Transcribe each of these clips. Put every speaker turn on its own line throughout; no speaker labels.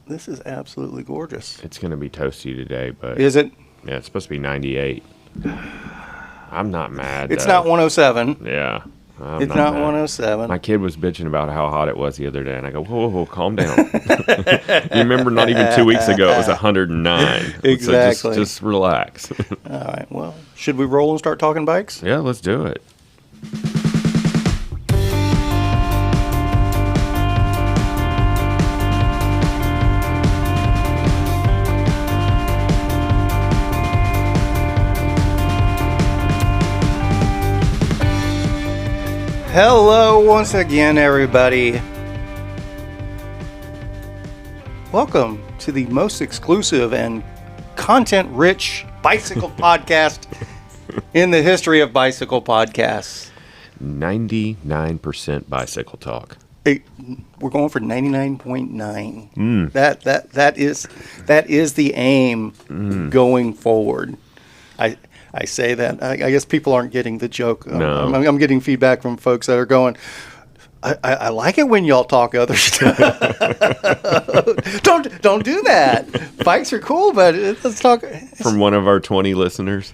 This is absolutely gorgeous.
It's going to be toasty today, but
Is it?
yeah, it's supposed to be 98. I'm not mad.
It's
though.
not 107.
Yeah.
It's not 107.
My kid was bitching about how hot it was the other day, and I go, whoa, calm down. You remember not even 2 weeks ago, it was 109.
Exactly.
So just relax.
All right, well, should we roll and start talking bikes?
Yeah, let's do it.
Hello once again, everybody. Welcome to the most exclusive and content-rich bicycle podcast in the history of bicycle podcasts.
99% bicycle talk.
Hey, we're going for 99.9. That is the aim going forward. I say that. I guess people aren't getting the joke.
No.
I'm getting feedback from folks that are going, I like it when y'all talk other stuff. Don't do that. Bikes are cool, but let's talk.
From one of our 20 listeners.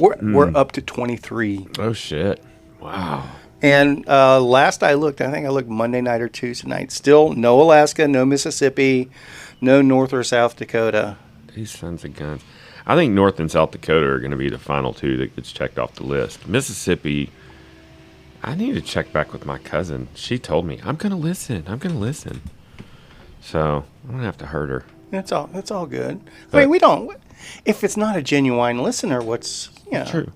We're up to 23.
Oh, shit. Wow.
And last I looked, I think I looked Monday night or Tuesday night. Still no Alaska, no Mississippi, no North or South Dakota.
These sons of guns. I think North and South Dakota are going to be the final two that gets checked off the list. Mississippi, I need to check back with my cousin. She told me, I'm going to listen. So I'm going to have to hurt her.
It's all good.
But,
I mean, we don't. If it's not a genuine listener, what's
True.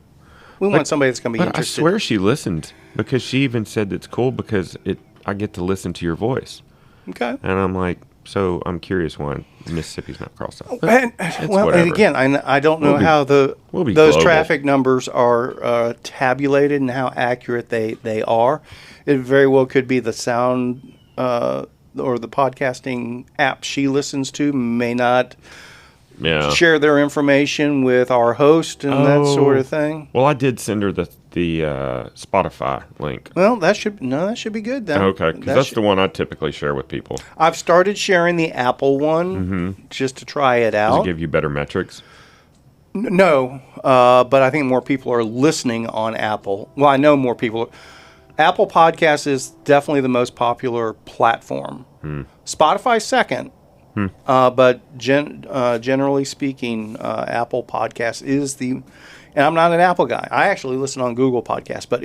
We want somebody that's going to be interested.
I swear she listened because she even said it's cool because I get to listen to your voice.
Okay.
And I'm like, so I'm curious why Mississippi's not crossed out.
And again, I don't know how those
global.
traffic numbers are tabulated and how accurate they are. It very well could be the sound or the podcasting app she listens to may not share their information with our host and that sort of thing.
Well, I did send her the Spotify link.
Well, that should be good then.
Okay, because that's the one I typically share with people.
I've started sharing the Apple one just to try it out.
Does it give you better metrics?
No, but I think more people are listening on Apple. Well, I know more people. Apple Podcasts is definitely the most popular platform. Spotify second. But generally speaking, Apple Podcasts is the. And I'm not an Apple guy. I actually listen on Google Podcasts, but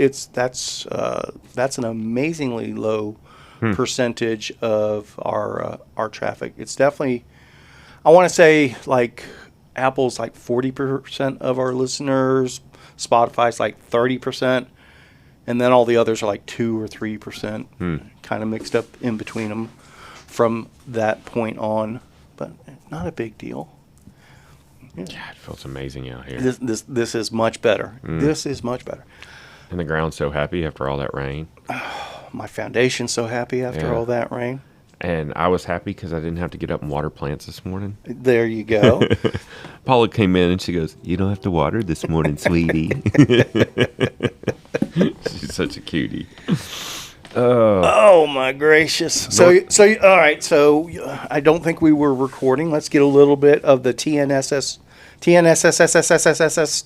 that's an amazingly low percentage of our traffic. It's definitely, I want to say like Apple's like 40% of our listeners, Spotify's like 30%, and then all the others are like 2 or 3%, kind of mixed up in between them from that point on. But not a big deal.
Yeah, it feels amazing out here.
This is much better. This is much better.
And the ground's so happy after all that rain.
My foundation's so happy after all that rain.
And I was happy because I didn't have to get up and water plants this morning.
There you go.
Paula came in and she goes, "You don't have to water this morning, sweetie." She's such a cutie.
Oh my gracious! So all right. So I don't think we were recording. Let's get a little bit of the TNSS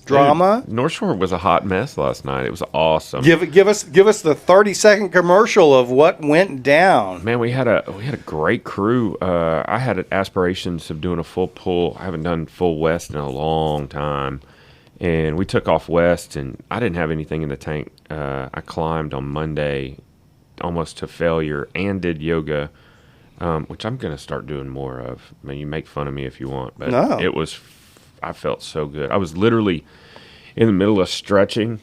drama.
Dude, North Shore was a hot mess last night. It was awesome.
Give us the 30-second commercial of what went down.
Man, we had a great crew. I had aspirations of doing a full pull. I haven't done full west in a long time. And we took off west, and I didn't have anything in the tank. I climbed on Monday almost to failure and did yoga, which I'm going to start doing more of. I mean, you make fun of me if you want, but I felt so good. I was literally in the middle of stretching,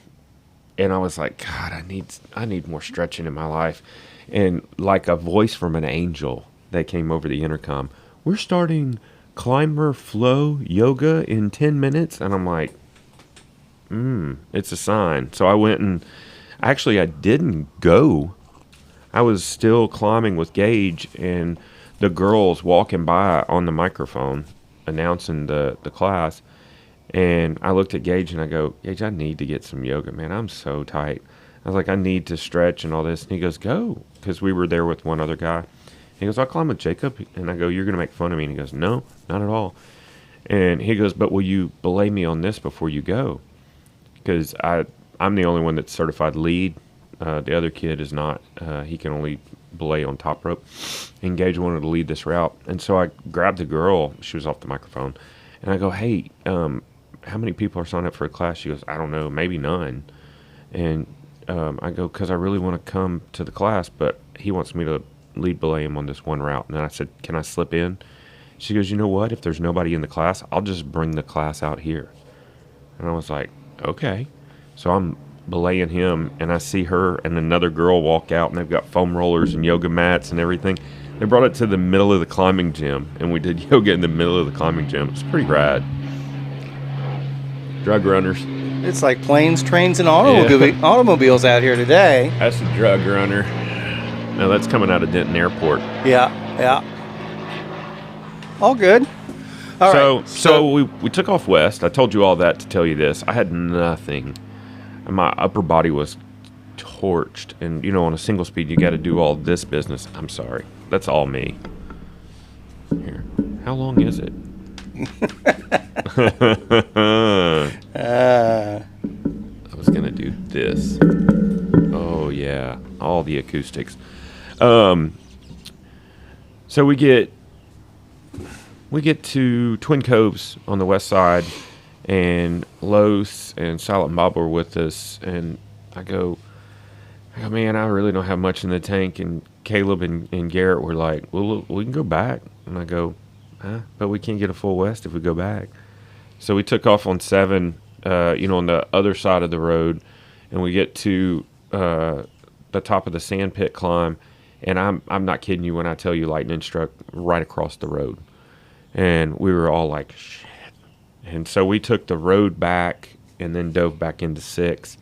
and I was like, God, I need more stretching in my life. And like a voice from an angel that came over the intercom, we're starting climber flow yoga in 10 minutes. And I'm like, it's a sign. So I went and actually I didn't go. I was still climbing with Gage, and the girls walking by on the microphone announcing the class. And I looked at Gage and I go, Gage, I need to get some yoga, man. I'm so tight. I was like, I need to stretch and all this. And he goes, go. Because we were there with one other guy. He goes, I'll climb with Jacob. And I go, you're going to make fun of me. And he goes, no, not at all. And he goes, but will you belay me on this before you go? Because I'm the only one that's certified lead. The other kid is not. He can only belay on top rope. And Gage wanted to lead this route. And so I grabbed the girl. She was off the microphone. And I go, hey, how many people are signed up for a class? She goes, I don't know, maybe none. And I go, because I really want to come to the class, but he wants me to lead belay him on this one route. And then I said, can I slip in? She goes, you know what? If there's nobody in the class, I'll just bring the class out here. And I was like, okay. So I'm belaying him, and I see her and another girl walk out, and they've got foam rollers and yoga mats and everything. They brought it to the middle of the climbing gym, and we did yoga in the middle of the climbing gym. It's pretty rad. Drug runners.
It's like planes, trains, and automobiles out here today.
That's a drug runner. No, that's coming out of Denton Airport.
Yeah. All good. All right.
So we took off west. I told you all that to tell you this. I had nothing. My upper body was torched. And, on a single speed, you got to do all this business. I'm sorry. That's all me. Here. How long is it? I was going to do this. Oh, yeah. All the acoustics. So we get to Twin Coves on the west side, and Los and Silent Bob were with us, and I go, man, I really don't have much in the tank. And Caleb and Garrett were like, well, we can go back. And I go, but we can't get a full west if we go back. So we took off on 7, on the other side of the road, and we get to the top of the sand pit climb, and I'm not kidding you when I tell you lightning struck right across the road. And we were all like, shit. And so we took the road back and then dove back into 6.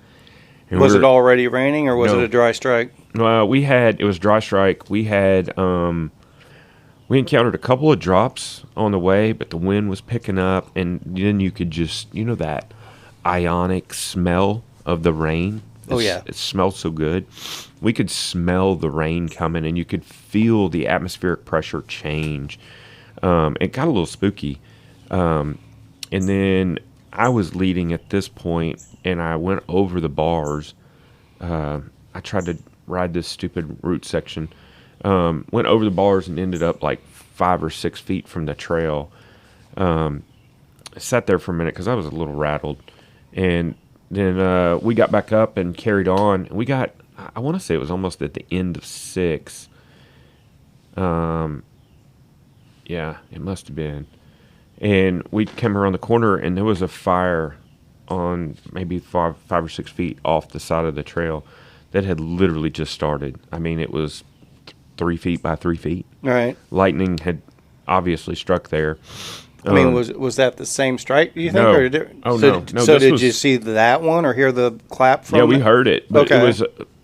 And
was it already raining, or was it a dry strike?
Well, it was dry strike. We had, we encountered a couple of drops on the way, but the wind was picking up, and then you could just, that ionic smell of the rain. It smelled so good. We could smell the rain coming, and you could feel the atmospheric pressure change. It got a little spooky. And then I was leading at this point, and I went over the bars. I tried to ride this stupid route section. Went over the bars and ended up like 5 or 6 feet from the trail. I sat there for a minute because I was a little rattled. And then we got back up and carried on. We got, I want to say it was almost at the end of 6. Yeah, it must have been. And we came around the corner, and there was a fire on maybe 5 or 6 feet off the side of the trail that had literally just started. I mean, it was 3 feet by 3 feet.
All right.
Lightning had obviously struck there.
I mean, was that the same strike, do you think?
No.
Or did you see that one or hear the clap from it?
Yeah, we heard it. But
okay.
It was,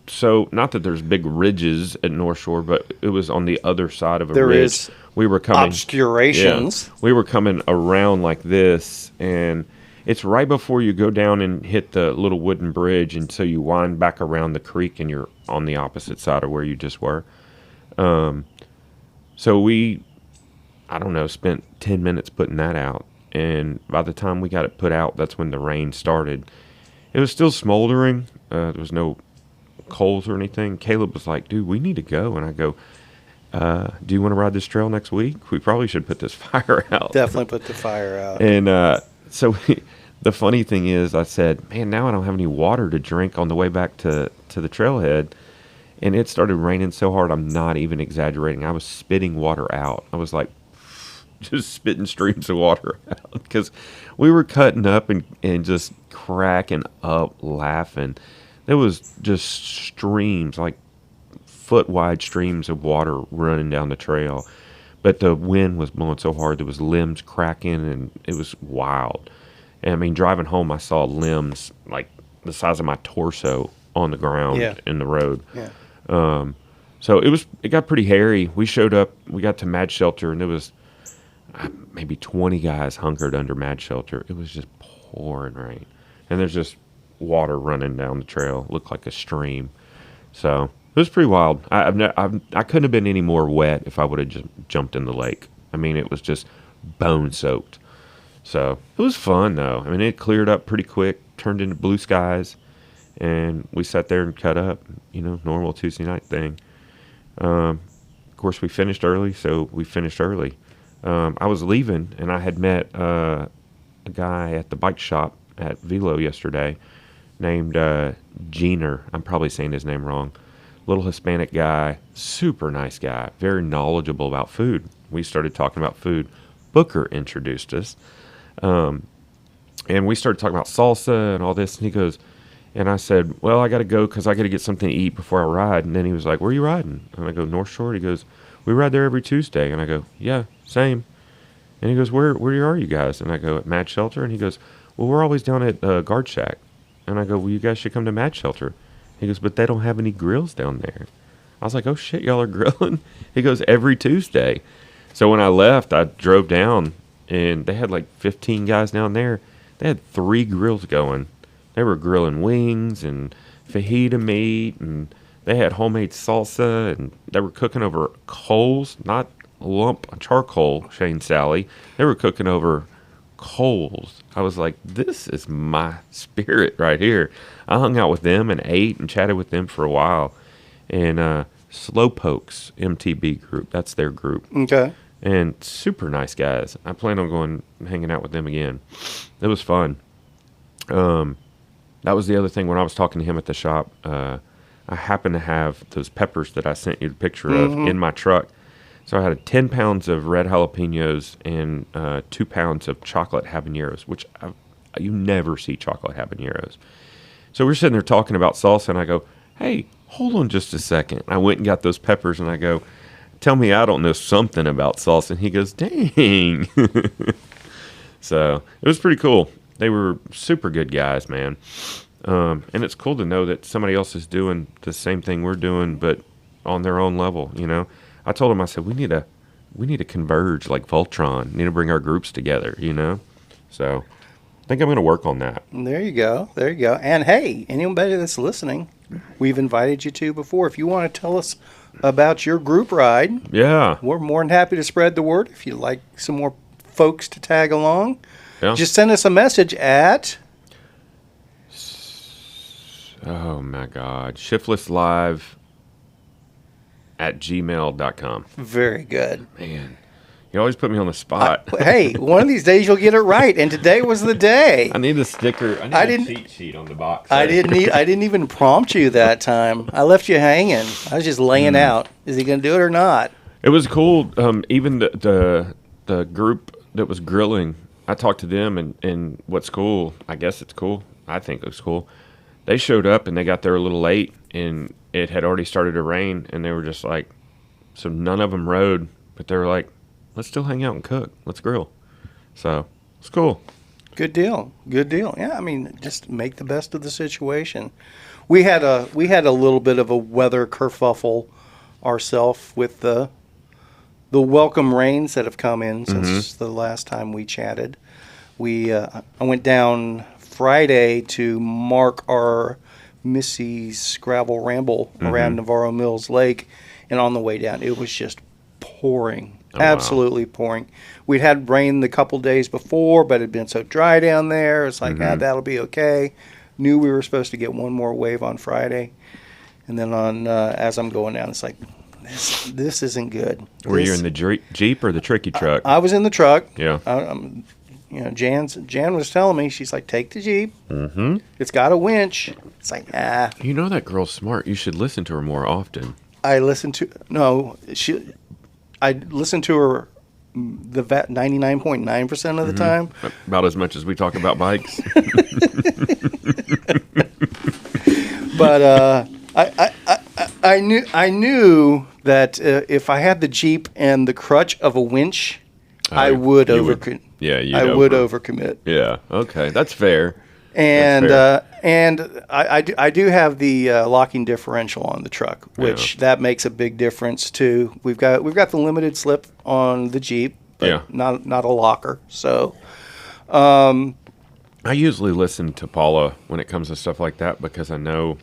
so not that there's big ridges at North Shore, but it was on the other side of a ridge.
There is
we were coming,
obscurations.
Yeah, we were coming around like this, and it's right before you go down and hit the little wooden bridge, and so you wind back around the creek, and you're on the opposite side of where you just were. So we, I don't know, spent 10 minutes putting that out, and by the time we got it put out, that's when the rain started. It was still smoldering. There was no coals or anything. Caleb was like, dude, we need to go. And I go, do you want to ride this trail next week? We probably should put this fire out.
Definitely put the fire out.
And so the funny thing is, I said, man, now I don't have any water to drink on the way back to the trailhead. And it started raining so hard, I'm not even exaggerating. I was spitting water out. I was like, just spitting streams of water out because we were cutting up and just cracking up laughing. There was just streams, like foot-wide streams of water running down the trail. But the wind was blowing so hard, there was limbs cracking, and it was wild. And I mean, driving home, I saw limbs like the size of my torso on the ground in the road.
Yeah.
So it got pretty hairy. We showed up, we got to Mad Shelter, and there was maybe 20 guys hunkered under Mad Shelter. It was just pouring rain. And there's just water running down the trail. It looked like a stream. So It was pretty wild. I couldn't have been any more wet if I would have just jumped in the lake. I mean, it was just bone soaked. So it was fun, though. I mean, it cleared up pretty quick, turned into blue skies, and we sat there and cut up, normal Tuesday night thing. Of course, we finished early, so we finished early. I was leaving, and I had met a guy at the bike shop at Velo yesterday named Jeaner. I'm probably saying his name wrong. Little Hispanic guy, super nice guy, very knowledgeable about food. We started talking about food. Booker introduced us. And we started talking about salsa and all this. And he goes, and I said, well, I got to go because I got to get something to eat before I ride. And then he was like, where are you riding? And I go, North Shore. He goes, we ride there every Tuesday. And I go, yeah, same. And he goes, where are you guys? And I go, at Mad Shelter. And he goes, well, we're always down at Guard Shack. And I go, well, you guys should come to Mad Shelter. He goes, but they don't have any grills down there. I was like, oh, shit, y'all are grilling? He goes, every Tuesday. So when I left, I drove down, and they had like 15 guys down there. They had 3 grills going. They were grilling wings and fajita meat, and they had homemade salsa, and they were cooking over coals, not a lump of charcoal, Shane Sally. They were cooking over coals. I was like, this is my spirit right here. I hung out with them and ate and chatted with them for a while. And Slowpokes MTB group, that's their group.
Okay.
And super nice guys. I plan on going hanging out with them again. It was fun. That was the other thing when I was talking to him at the shop. I happened to have those peppers that I sent you the picture of in my truck. So I had 10 pounds of red jalapenos and 2 pounds of chocolate habaneros, which you never see chocolate habaneros. So we're sitting there talking about salsa, and I go, hey, hold on just a second. I went and got those peppers, and I go, tell me I don't know something about salsa. And he goes, dang. So it was pretty cool. They were super good guys, man. And it's cool to know that somebody else is doing the same thing we're doing, but on their own level, I told him, I said, we need to converge like Voltron. We need to bring our groups together, So I think I'm going to work on that.
There you go. There you go. And hey, anybody that's listening, we've invited you to before. If you want to tell us about your group ride,
yeah,
we're more than happy to spread the word. If you'd like some more folks to tag along, just send us a message at...
Oh, my God. Shiftlesslive at gmail.com.
Very good.
Man, you always put me on the spot.
Hey, one of these days you'll get it right, and today was the day.
I need a sticker. I need a cheat sheet on the box.
I didn't even prompt you that time. I left you hanging. I was just laying out. Is he going to do it or not?
It was cool. Even the group that was grilling, I talked to them, and what's cool, I guess it's cool. I think it's cool. They showed up, and they got there a little late, and it had already started to rain, and they were just like, so none of them rode, but they were like, let's still hang out and cook. Let's grill. So it's cool.
Good deal. Good deal. Yeah, I mean, just make the best of the situation. We had a little bit of a weather kerfuffle ourselves with the welcome rains that have come in since the last time we chatted. I went down Friday to mark our Missy's gravel ramble around Navarro Mills Lake, and on the way down, it was just pouring. Absolutely pouring. We'd had rain the couple days before, but it had been so dry down there. It's like, that'll be okay. Knew we were supposed to get one more wave on Friday. And then as I'm going down, it's like, this isn't good.
Were you in the Jeep or the tricky truck?
I was in the truck.
Yeah.
Jan was telling me, she's like, take the Jeep. Mm-hmm. It's got a winch. It's like, nah.
You know that girl's smart. You should listen to her more often.
I listen to her the 99.9% of the time.
About as much as we talk about bikes.
But I knew that if I had the Jeep and the crutch of a winch, I would overcommit.
Yeah, okay, that's fair.
And I do have the locking differential on the truck, which that makes a big difference too. We've got the limited slip on the Jeep, but not a locker. So,
I usually listen to Paula when it comes to stuff like that because I know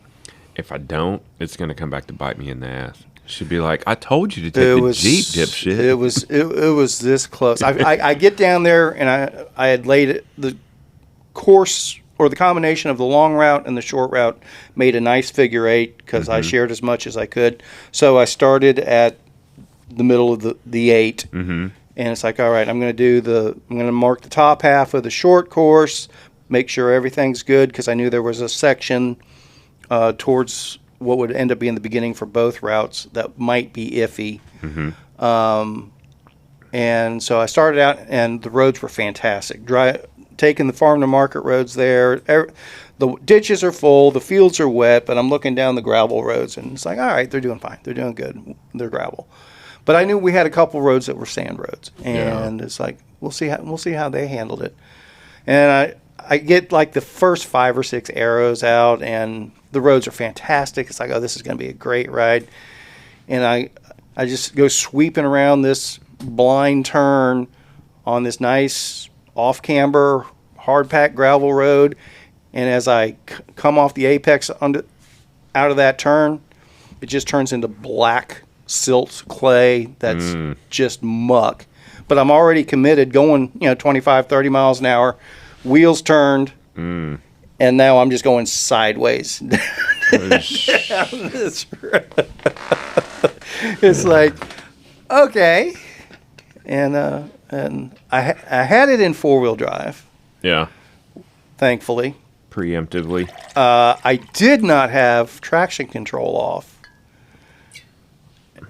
if I don't, it's going to come back to bite me in the ass. Should be like, I told you to take the Jeep, dipshit.
It was this close. I get down there, and I had laid the course, or the combination of the long route and the short route made a nice figure eight, because I shared as much as I could. So I started at the middle of the 8, and it's like, all right, I'm going to mark the top half of the short course, make sure everything's good, because I knew there was a section towards what would end up being the beginning for both routes that might be iffy. And so I started out, and the roads were fantastic. Taking the farm to market roads there, the ditches are full, the fields are wet, but I'm looking down the gravel roads, and it's like, all right, they're doing fine, they're doing good, they're gravel. But I knew we had a couple roads that were sand roads, and it's like, we'll see how they handled it. And I get like the first 5 or 6 arrows out, and the roads are fantastic. It's like, oh, this is going to be a great ride. And I just go sweeping around this blind turn on this nice off-camber, hard-packed gravel road. And as I come off the apex out of that turn, it just turns into black silt clay that's just muck. But I'm already committed, going 25, 30 miles an hour, wheels turned, and now I'm just going sideways. It's like, okay. And I had it in 4-wheel drive.
Yeah.
Thankfully.
Preemptively.
I did not have traction control off.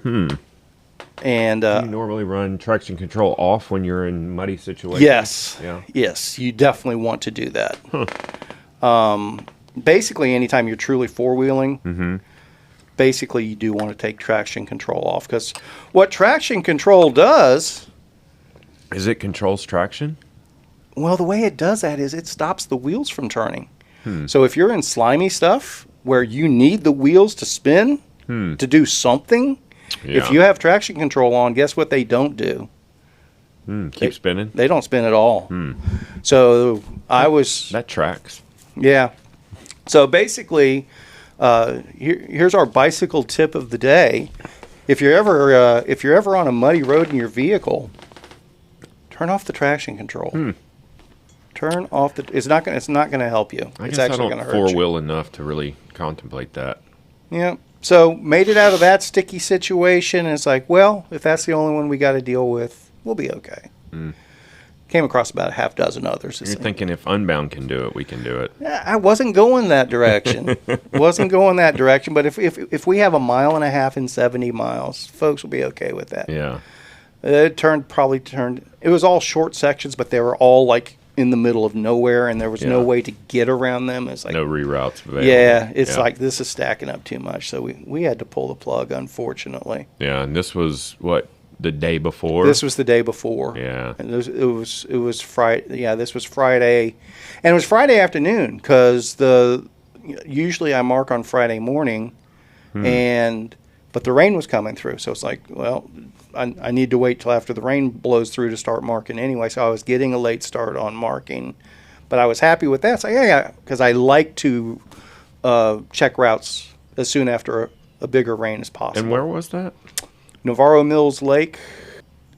And
you normally run traction control off when you're in muddy situations?
Yes.
Yeah.
Yes, you definitely want to do that. Basically, anytime you're truly four-wheeling, basically you do want to take traction control off, because what traction control does...
Is it controls traction?
Well, the way it does that is it stops the wheels from turning. So if you're in slimy stuff where you need the wheels to spin to do something, if you have traction control on, guess what they don't do?
Keep spinning?
They don't spin at all. So I was...
That tracks.
Yeah. So basically, here's our bicycle tip of the day. If you're ever on a muddy road in your vehicle, turn off the traction control. Turn off the. It's not gonna help you.
It's actually gonna hurt you. I don't four-wheel enough to really contemplate that.
Yeah. So made it out of that sticky situation, and it's like, well, if that's the only one we got to deal with, we'll be okay. Came across about a half dozen others.
You're thinking if Unbound can do it, we can do it.
I wasn't going that direction. But if we have a mile and a half in 70 miles, folks will be okay with that.
Yeah.
It probably turned. It was all short sections, but they were all like in the middle of nowhere, and there was no way to get around them. It's like
no reroutes available.
Yeah, it's like this is stacking up too much, so we had to pull the plug, unfortunately.
Yeah, and this was what, the day before?
This was the day before.
Yeah,
and it was Friday. Yeah, this was Friday, and it was Friday afternoon, because usually I mark on Friday morning, but the rain was coming through, so it's like, well, I need to wait till after the rain blows through to start marking anyway. So I was getting a late start on marking, but I was happy with that. So yeah, because I like to check routes as soon after a bigger rain as possible.
And where was that?
Navarro Mills Lake.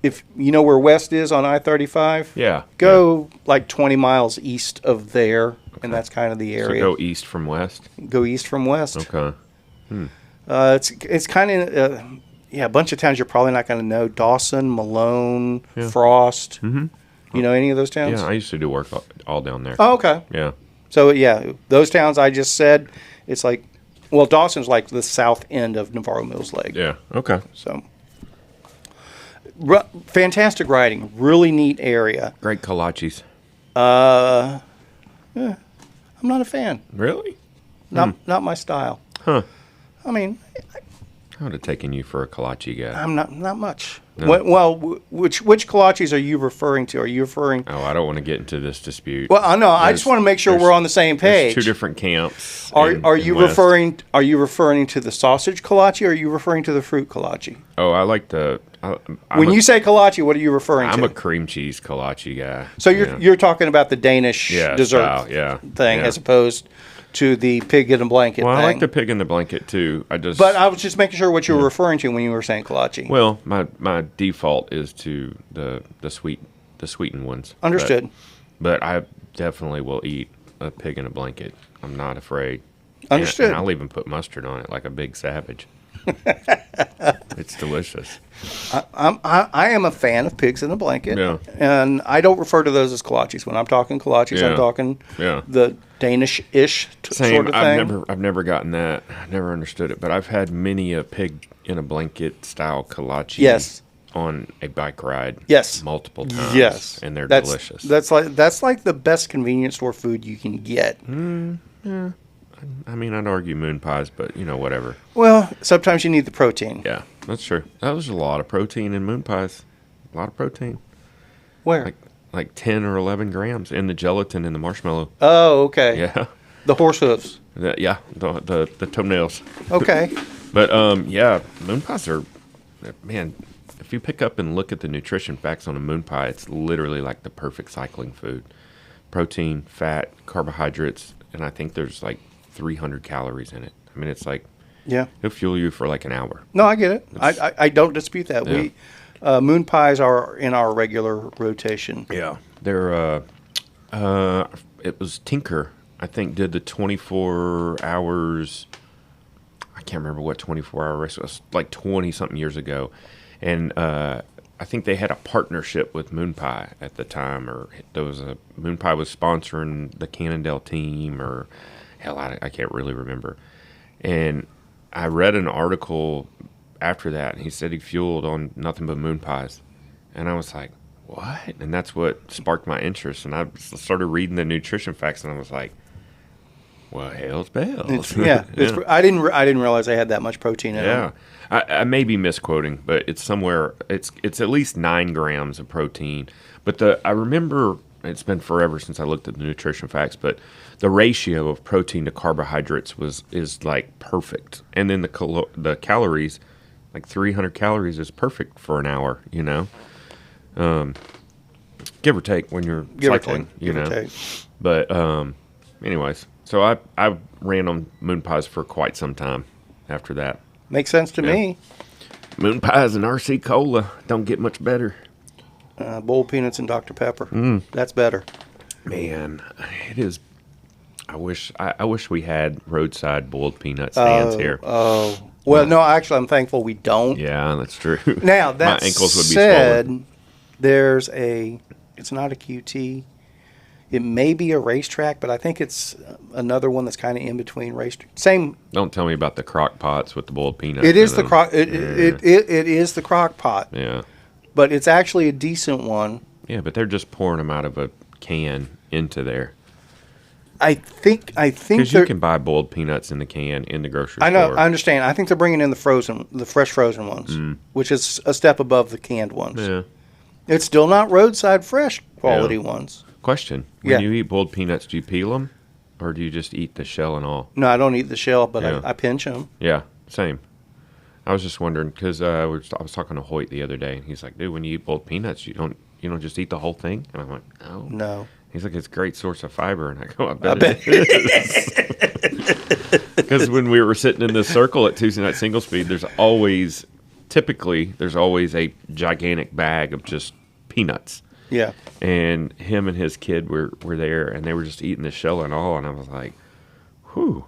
If you know where West is on I-35, go like 20 miles east of there, and that's kind of the area.
So go east from west? Go
east from west.
Okay.
It's kind of... a bunch of towns you're probably not going to know. Dawson, Malone, Frost. You know any of those towns?
Yeah, I used to do work all down there.
Oh, okay.
Yeah.
So, those towns I just said, it's like, well, Dawson's like the south end of Navarro Mills Lake.
Yeah, okay.
So, fantastic riding. Really neat area.
Great kolaches.
I'm not a fan.
Really?
Not my style.
Huh.
I mean...
I would have taken you for a kolache guy.
I'm not much. No. Well, which kolaches are you referring to? Are you referring?
Oh, I don't want to get into this dispute.
Well, I know. I just want to make sure we're on the same page.
There's two different camps.
Are you referring? Are you referring to the sausage kolache, or are you referring to the fruit kolache?
Oh, I like the.
When you say kolache, what are you referring to?
I'm a cream cheese kolache guy.
So you're talking about the Danish dessert thing, as opposed. to the pig in a blanket
Well,
thing.
I like the pig in the blanket too.
But I was just making sure what you were referring to when you were saying kolache.
Well, my default is to the sweetened ones.
Understood.
But I definitely will eat a pig in a blanket. I'm not afraid.
Understood.
And I'll even put mustard on it like a big savage. It's delicious.
I am a fan of pigs in a blanket.
Yeah.
And I don't refer to those as kolaches. When I'm talking kolaches,
Yeah.
I'm talking
Yeah.
the Danish-ish
Same.
sort of thing.
I've never gotten that. I never understood it. But I've had many a pig in a blanket style kolache.
Yes.
On a bike ride.
Yes.
Multiple times.
Yes.
And they're
That's-
delicious.
That's like the best convenience store food you can get.
I mean, I'd argue moon pies, but whatever.
Well, sometimes you need the protein.
Yeah, that's true. That was a lot of protein in moon pies. A lot of protein.
Where?
Like 10 or 11 grams in the gelatin in the marshmallow.
Oh, okay.
Yeah.
The horse hooves.
The toenails.
Okay.
But, yeah, moon pies are, man, if you pick up and look at the nutrition facts on a moon pie, it's literally like the perfect cycling food. Protein, fat, carbohydrates, and I think there's like 300 calories in it. I mean, it's like,
Yeah.
it'll fuel you for like an hour.
No, I get it. I don't dispute that.
Yeah.
We moon pies are in our regular rotation.
Yeah. They're, it was Tinker, I think, did the 24 hours. I can't remember what 24-hour race was, like 20-something years ago. And I think they had a partnership with Moon Pie at the time, or there was a Moon Pie was sponsoring the Cannondale team, or hell, I can't really remember. And I read an article after that, and he said he fueled on nothing but moon pies. And I was like, what? And that's what sparked my interest. And I started reading the nutrition facts, and I was like, well, hell's bells.
Yeah. I didn't realize they had that much protein in
Yeah.
them.
I may be misquoting, but it's somewhere, it's at least 9 grams of protein. But I remember, it's been forever since I looked at the nutrition facts, but the ratio of protein to carbohydrates is like perfect. And then the calories, like 300 calories is perfect for an hour, give or take when you're cycling,
Give or take.
But anyways, so I ran on moon pies for quite some time after that.
Makes sense to me.
Moon pies and RC Cola don't get much better.
Boiled peanuts and Dr. Pepper. That's better.
Man, it is. I wish we had roadside boiled peanut stands here.
Oh. Well, no, actually, I'm thankful we don't.
Yeah, that's true.
Now, that
my ankles would be
said,
swollen.
there's it's not a QT. It may be a racetrack, but I think it's another one that's kind of in between racetrack. Same.
Don't tell me about the crock pots with the boiled peanuts.
It is
in them.
it is the crock pot,
Yeah.
but it's actually a decent one.
Yeah, but they're just pouring them out of a can into there.
I think
Because you can buy boiled peanuts in the can in the grocery store.
I know. I understand. I think they're bringing in the fresh frozen ones, which is a step above the canned ones.
Yeah.
It's still not roadside fresh quality ones.
Question. When
Yeah.
you eat boiled peanuts, do you peel them? Or do you just eat the shell and all?
No, I don't eat the shell, but
Yeah.
I pinch them.
Yeah, same. I was just wondering because I was talking to Hoyt the other day, and he's like, "Dude, when you eat boiled peanuts, you don't just eat the whole thing." And I'm like, "No."
No.
He's like, "It's a great source of fiber," and I go, "I bet it is." Because when we were sitting in this circle at Tuesday Night Single Speed, there's always a gigantic bag of just peanuts.
Yeah.
And him and his kid were there, and they were just eating the shell and all, and I was like, "Whew,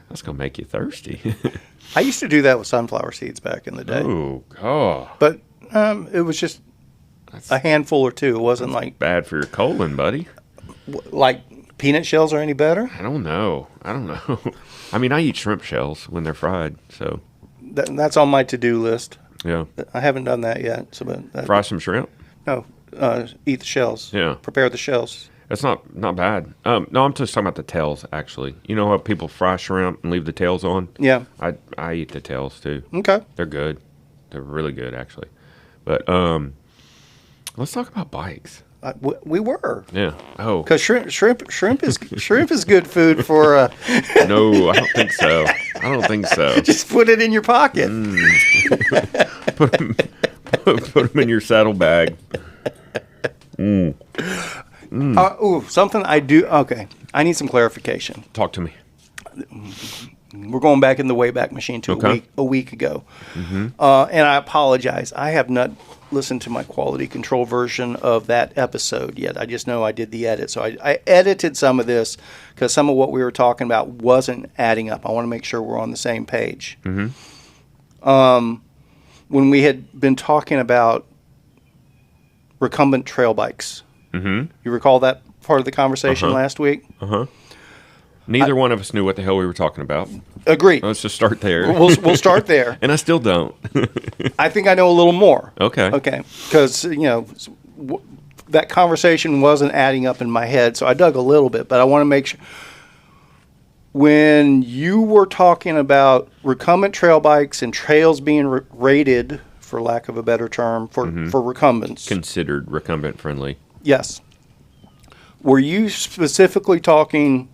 that's gonna make you thirsty."
I used to do that with sunflower seeds back in the day.
Oh, God.
But it was just a handful or two. It wasn't like
Bad for your colon, buddy.
like peanut shells are any better.
I don't know. I mean, I eat shrimp shells when they're fried, so
That's on my to-do list.
yeah.
I haven't done that yet. So, but
Fry some shrimp.
no, eat the shells.
Yeah.
Prepare the shells.
It's not bad. No, I'm just talking about the tails, actually. You know how people fry shrimp and leave the tails on?
Yeah.
I eat the tails, too.
Okay.
They're good. They're really good, actually. But let's talk about bikes.
We were.
Yeah. Oh.
Because shrimp is good food for.
No, I don't think so. I don't think so.
Just put it in your pocket.
Put them in your saddlebag.
Something I do. Okay, I need some clarification.
Talk to me.
we're going back in the Wayback Machine to a week ago. And I apologize. I have not listened to my quality control version of that episode yet. I just know I did the edit. So I edited some of this because some of what we were talking about wasn't adding up. I want to make sure we're on the same page. When we had been talking about recumbent trail bikes, you recall that part of the conversation last week?
Neither one of us knew what the hell we were talking about.
Agreed.
Let's just start there.
We'll start there.
And I still don't.
I think I know a little more.
Okay.
Because, that conversation wasn't adding up in my head, so I dug a little bit, but I want to make sure. When you were talking about recumbent trail bikes and trails being rated, for lack of a better term, for recumbents.
Considered recumbent friendly.
Yes. Were you specifically talking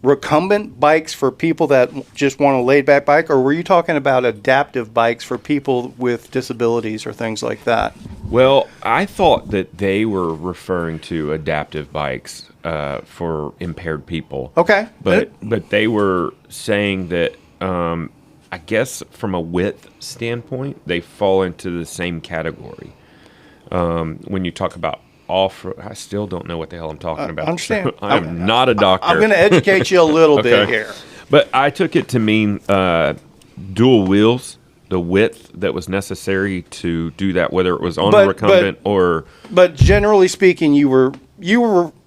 recumbent bikes for people that just want a laid-back bike, or were you talking about adaptive bikes for people with disabilities or things like that?
Well, I thought that they were referring to adaptive bikes for impaired people.
Okay.
But they were saying that, I guess from a width standpoint, they fall into the same category. When you talk about off-road, I still don't know what the hell I'm talking about.
I understand.
I'm not a doctor.
I'm going to educate you a little bit here.
But I took it to mean dual wheels, the width that was necessary to do that, whether it was on a recumbent or... But
generally speaking, you were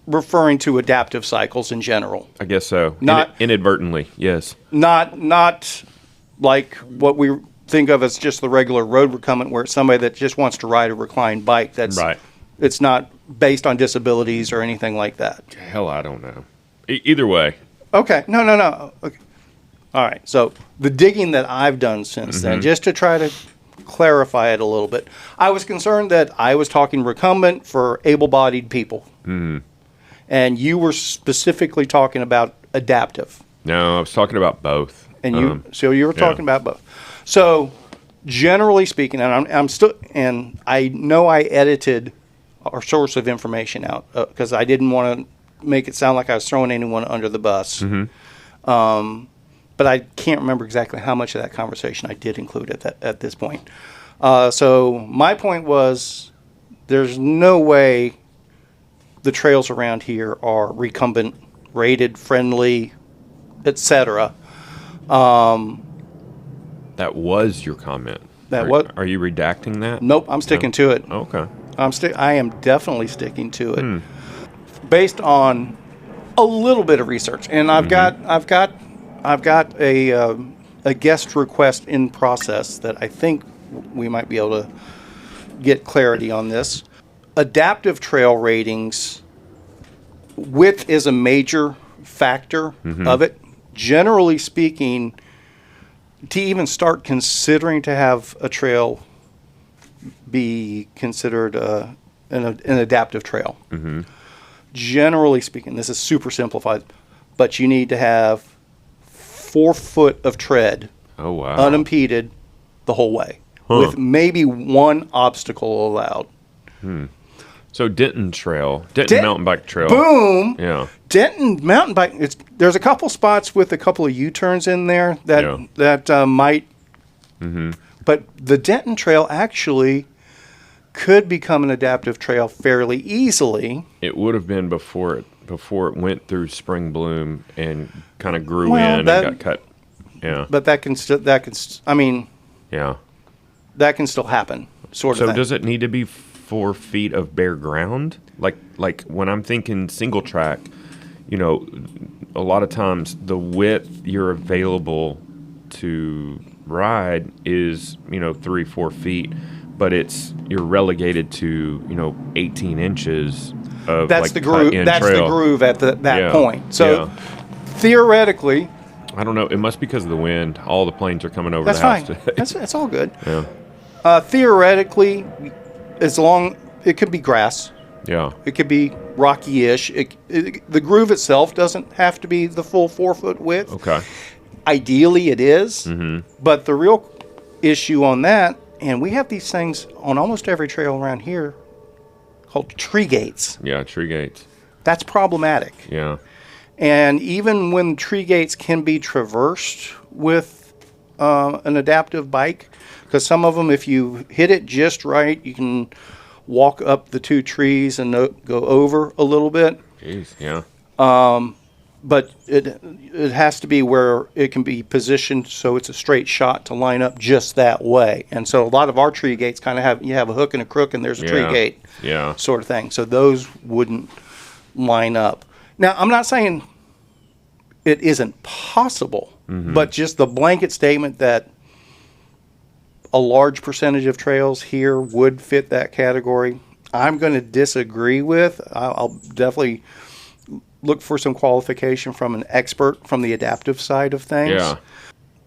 referring to adaptive cycles in general.
I guess so.
Not
inadvertently, yes.
Not like what we think of as just the regular road recumbent, where it's somebody that just wants to ride a reclined bike. That's
right.
It's not based on disabilities or anything like that.
Hell, I don't know. Either way.
Okay. No. Okay. All right. So the digging that I've done since then, just to try to clarify it a little bit, I was concerned that I was talking recumbent for able-bodied people. And you were specifically talking about adaptive.
No, I was talking about both.
And so you were talking about both. So generally speaking, and I'm still, and I know I edited our source of information out because I didn't want to make it sound like I was throwing anyone under the bus. But I can't remember exactly how much of that conversation I did include at this point. So my point was, there's no way the trails around here are recumbent, rated, friendly, etc.
That was your comment. Are you redacting that?
Nope, I'm sticking to it.
Okay.
I am definitely sticking to it, based on a little bit of research, and I've got a guest request in process that I think we might be able to get clarity on this. Adaptive trail ratings, width is a major factor of it. Generally speaking, to even start considering to have a trail be considered an adaptive trail. Generally speaking, this is super simplified, but you need to have 4 foot of tread, unimpeded the whole way, with maybe one obstacle allowed.
So Denton mountain bike trail.
Boom.
Yeah.
Denton mountain bike. There's a couple spots with a couple of U-turns in there that might. But the Denton Trail actually could become an adaptive trail fairly easily.
It would have been before it went through spring bloom and kind of grew and got cut. Yeah.
But that can still happen. Sort of.
So does it need to be 4 feet of bare ground? Like when I'm thinking single track, a lot of times the width you're available to ride is 3-4 feet, but you're relegated to 18 inches of
that's the groove. That's
trail.
The groove at that point. So theoretically,
I don't know. It must be because of the wind. All the planes are coming over
that's
the house
fine.
today.
That's all good.
Yeah.
Theoretically, it could be grass.
Yeah.
It could be rocky-ish. The groove itself doesn't have to be the full 4 foot width.
Okay.
Ideally, it is. But the real issue on that, and we have these things on almost every trail around here called tree gates.
Yeah, tree gates.
That's problematic.
Yeah.
And even when tree gates can be traversed with an adaptive bike, because some of them, if you hit it just right, you can walk up the 2 trees and go over a little bit.
Jeez, yeah.
But it has to be where it can be positioned so it's a straight shot to line up just that way. And so a lot of our tree gates kind of you have a hook and a crook and there's a tree gate sort of thing. So those wouldn't line up. Now, I'm not saying it isn't possible, but just the blanket statement that a large percentage of trails here would fit that category, I'm going to disagree with. I'll definitely look for some qualification from an expert from the adaptive side of things.
Yeah.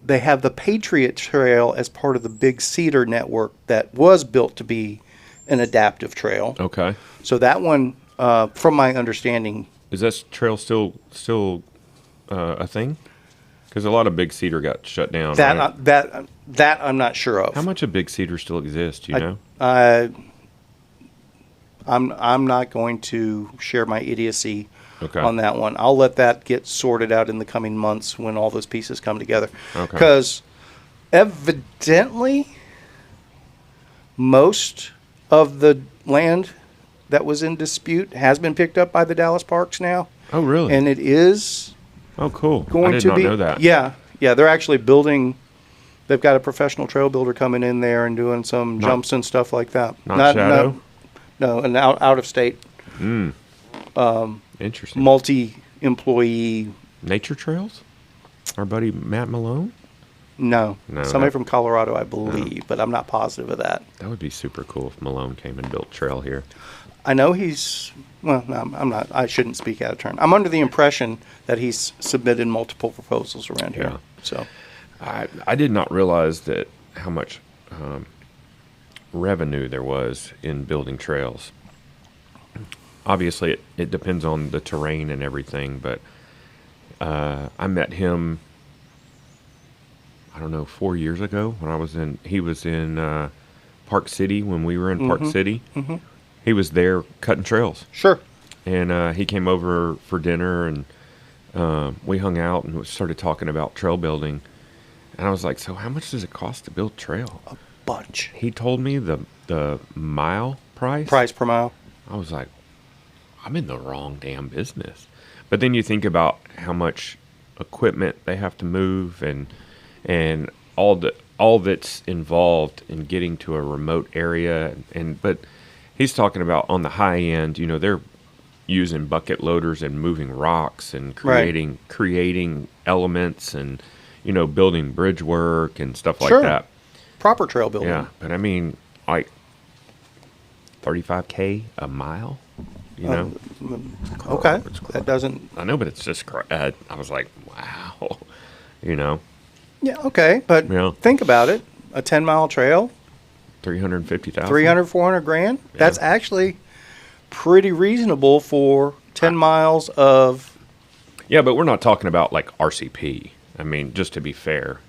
They have the Patriot Trail as part of the Big Cedar network that was built to be an adaptive trail.
Okay.
So that one, from my understanding,
Is this trail still a thing? Because a lot of Big Cedar got shut down. Right?
that I'm not sure of.
How much of Big Cedar still exists? Do you know?
I'm not going to share my idiocy
Okay.
on that one. I'll let that get sorted out in the coming months when all those pieces come together.
Okay.
Because evidently, most of the land that was in dispute has been picked up by the Dallas Parks now.
Oh, really?
And it is
Oh, cool.
going
I did
to
not
be.
know that.
Yeah. They're actually building. They've got a professional trail builder coming in there and doing some jumps and stuff like that.
Not Shadow?
No, an out of state.
Interesting.
Multi-employee.
Nature Trails? Our buddy Matt Malone?
No,
No,
somebody from Colorado, I believe, but I'm not positive of that.
That would be super cool if Malone came and built trail here.
I know he's. Well, no, I'm not. I shouldn't speak out of turn. I'm under the impression that he's submitted multiple proposals around here.
Yeah.
So
I did not realize that how much revenue there was in building trails. Obviously, it depends on the terrain and everything, but I met him, I don't know, 4 years ago when he was in Park City when we were in Park City. Mm-hmm. He was there cutting trails.
sure.
And he came over for dinner, and we hung out and started talking about trail building. And I was like, so how much does it cost to build trail?
A bunch.
He told me the mile price.
Price per mile.
I was like, I'm in the wrong damn business. But then you think about how much equipment they have to move and all that's involved in getting to a remote area. But he's talking about on the high end, they're using bucket loaders and moving rocks and creating elements and building bridge work and stuff like
Sure.
that.
Proper trail building.
Yeah, but I mean, like $35K a mile,
Okay. That doesn't.
I know, but it's just. I was like, wow,
Yeah. Okay. But
Yeah.
think about it. A 10-mile trail,
350,000.
300, 400 grand.
Yeah.
That's actually pretty reasonable for 10 miles of.
Yeah, but we're not talking about like RCP. I mean, just to be fair,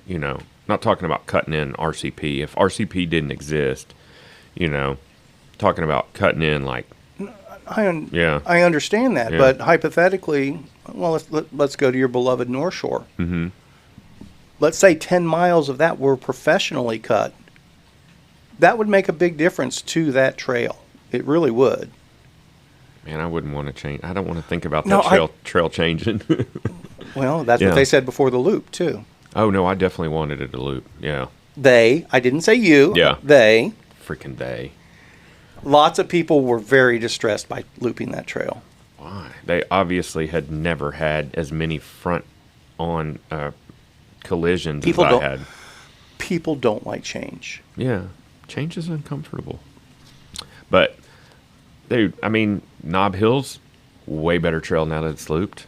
not talking about cutting in RCP. If RCP didn't exist, talking about cutting in like.
I understand that,
Yeah.
but hypothetically, well, let's go to your beloved North Shore.
Mm-hmm.
Let's say 10 miles of that were professionally cut. That would make a big difference to that trail. It really would.
Man, I wouldn't want to change. I don't want to think about
No,
that trail changing.
Well, that's
Yeah.
what they said before the loop, too.
Oh, no, I definitely wanted it to loop. Yeah.
I didn't say you.
Yeah.
They.
Freaking day.
Lots of people were very distressed by looping that trail.
Why? They obviously had never had as many front-on collisions
People
as I
don't-
had.
People don't like change.
Yeah. Change is uncomfortable. But, dude, I mean, Knob Hill's way better trail now that it's looped.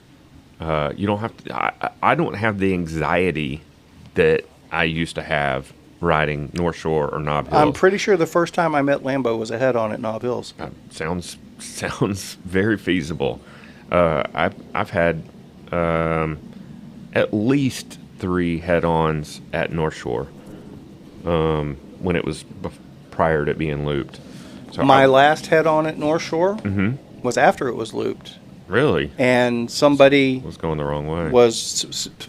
You don't have to. I don't have the anxiety that I used to have riding North Shore or Knob Hills.
I'm pretty sure the first time I met Lambo was ahead on at Knob Hills.
Sounds very feasible. I've had at least 3 head-ons at North Shore when it was prior to it being looped. So
My last head on at North Shore
Mhm.
was after it was looped.
Really?
And somebody
Was going the wrong way.
was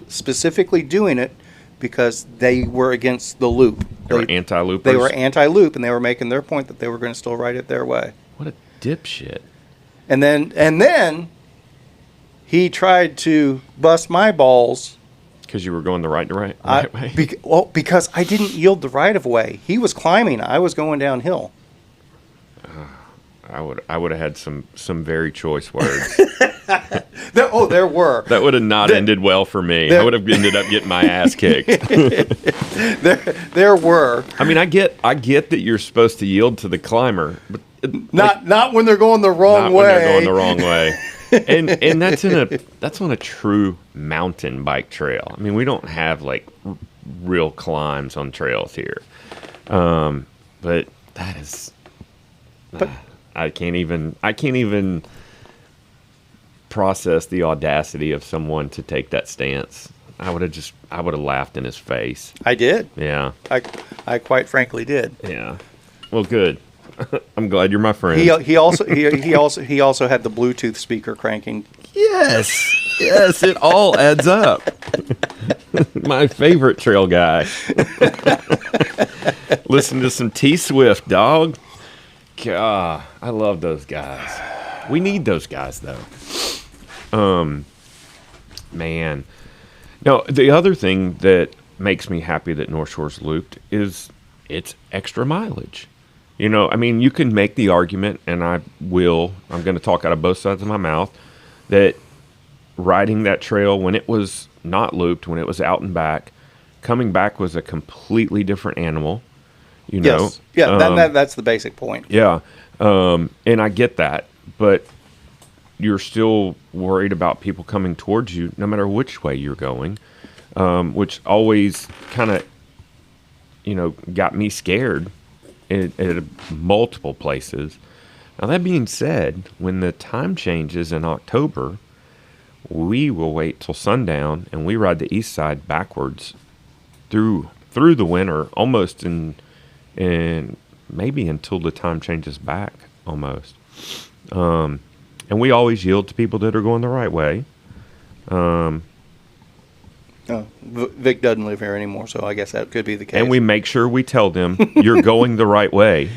specifically doing it because they were against the loop.
They were anti-loopers?
They were anti-loop, and they were making their point that they were going to still ride it their way.
What a dipshit.
And then he tried to bust my balls.
Because you were going the right way?
Because I didn't yield the right of way. He was climbing. I was going downhill.
I would have had some very choice words.
There were.
That would have not ended well for me. I would have ended up getting my ass kicked.
There were.
I mean, I get that you're supposed to yield to the climber, but
not when they're going the wrong way.
When they're going the wrong way. And that's on a true mountain bike trail. I mean, we don't have like real climbs on trails here. But that is. I can't even process the audacity of someone to take that stance. I would have laughed in his face.
I did.
Yeah.
I quite frankly did.
Yeah. Well, good. I'm glad you're my friend.
He also had the Bluetooth speaker cranking.
Yes, it all adds up. My favorite trail guy. Listen to some T-Swift, dog. God, I love those guys. We need those guys, though. Man. No, the other thing that makes me happy that North Shore's looped is it's extra mileage. You know, I mean, you can make the argument, and I'm going to talk out of both sides of my mouth, that riding that trail when it was not looped, when it was out and back, coming back was a completely different animal. You know?
Yes. Yeah, that's the basic point.
Yeah. And I get that, but you're still worried about people coming towards you no matter which way you're going, which always kind of, got me scared at multiple places. Now, that being said, when the time changes in October, we will wait till sundown and we ride the east side backwards through the winter, almost in maybe until the time changes back, almost. And we always yield to people that are going the right way.
Vic doesn't live here anymore, so I guess that could be the case.
And we make sure we tell them, you're going the right way.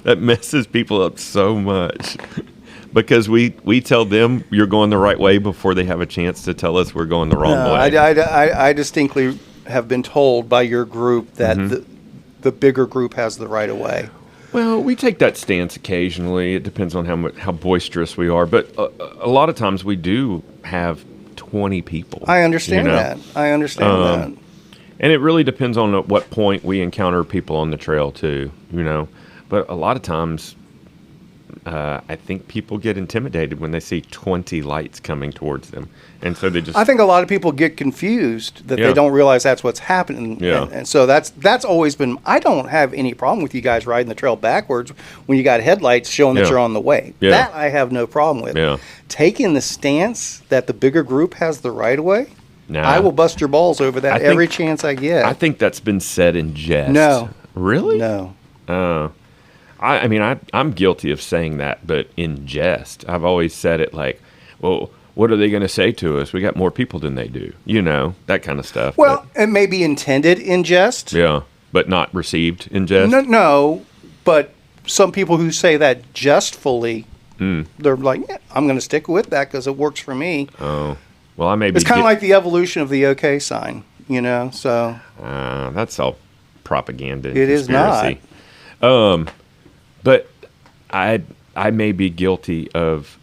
That messes people up so much. Because we tell them you're going the right way before they have a chance to tell us we're going the wrong way.
I distinctly have been told by your group that the bigger group has the right of way.
Well, we take that stance occasionally. It depends on how boisterous we are. But a lot of times we do have 20 people.
I understand that. I understand that.
And it really depends on at what point we encounter people on the trail too, But a lot of times, I think people get intimidated when they see 20 lights coming towards them. And so they just...
I think a lot of people get confused that they don't realize that's what's happening.
Yeah.
And so that's always been... I don't have any problem with you guys riding the trail backwards when you got headlights showing that you're on the way.
Yeah.
That I have no problem with.
Yeah.
Taking the stance that the bigger group has the right of way,
nah.
I will bust your balls over that every chance I get.
I think that's been said in jest.
No.
Really?
No.
I mean, I'm guilty of saying that, but in jest. I've always said it like, well, what are they going to say to us? We got more people than they do. That kind of stuff.
Well, it may be intended in jest.
Yeah, but not received in jest.
No, but some people who say that jestfully, they're like, yeah, I'm going to stick with that because it works for me.
Oh, well, I may be...
It's kind of like the evolution of the OK sign, so...
that's all propaganda and
conspiracy.
It is not. But I may be guilty of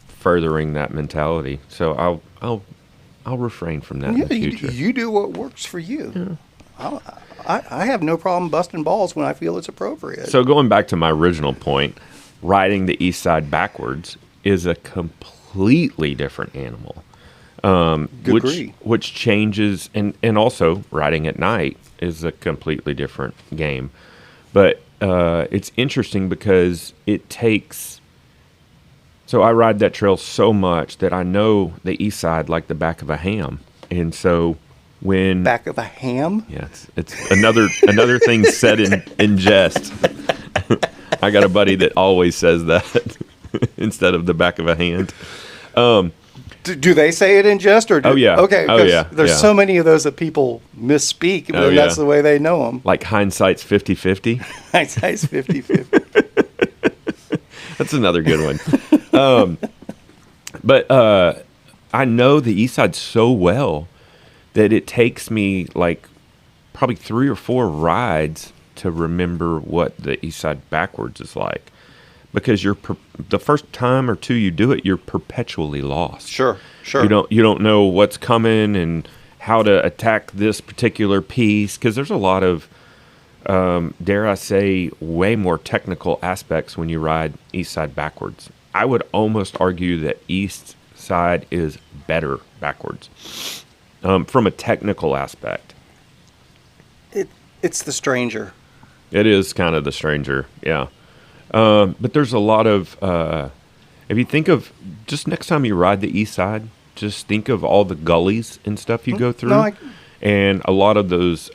furthering that mentality, so I'll refrain from that in the future.
You do what works for you. Yeah. I have no problem busting balls when I feel it's appropriate.
So going back to my original point, riding the east side backwards is a completely different animal, which changes, and also riding at night is a completely different game. But it's interesting because it takes... So I ride that trail so much that I know the east side like the back of a ham. And so when...
Back of a ham?
Yeah, it's another thing said in jest. I got a buddy that always says that. instead of the back of a hand.
Do they say it in jest? Or
Oh, yeah.
Okay.
Oh, yeah.
There's
Yeah.
so many of those that people misspeak, but
Oh, yeah.
that's the way they know them.
Like hindsight's 50-50.
Hindsight's 50-50.
That's another good one. But I know the East Side so well that it takes me like probably 3 or 4 rides to remember what the East Side backwards is like. Because the first time or two you do it, you're perpetually lost.
Sure.
You don't know what's coming and how to attack this particular piece, because there's a lot of, dare I say, way more technical aspects when you ride East Side backwards. I would almost argue that East Side is better backwards from a technical aspect.
It's the stranger.
It is kind of the stranger, yeah. But there's a lot of, if you think of, just next time you ride the East Side, just think of all the gullies and stuff you go through. And a lot of those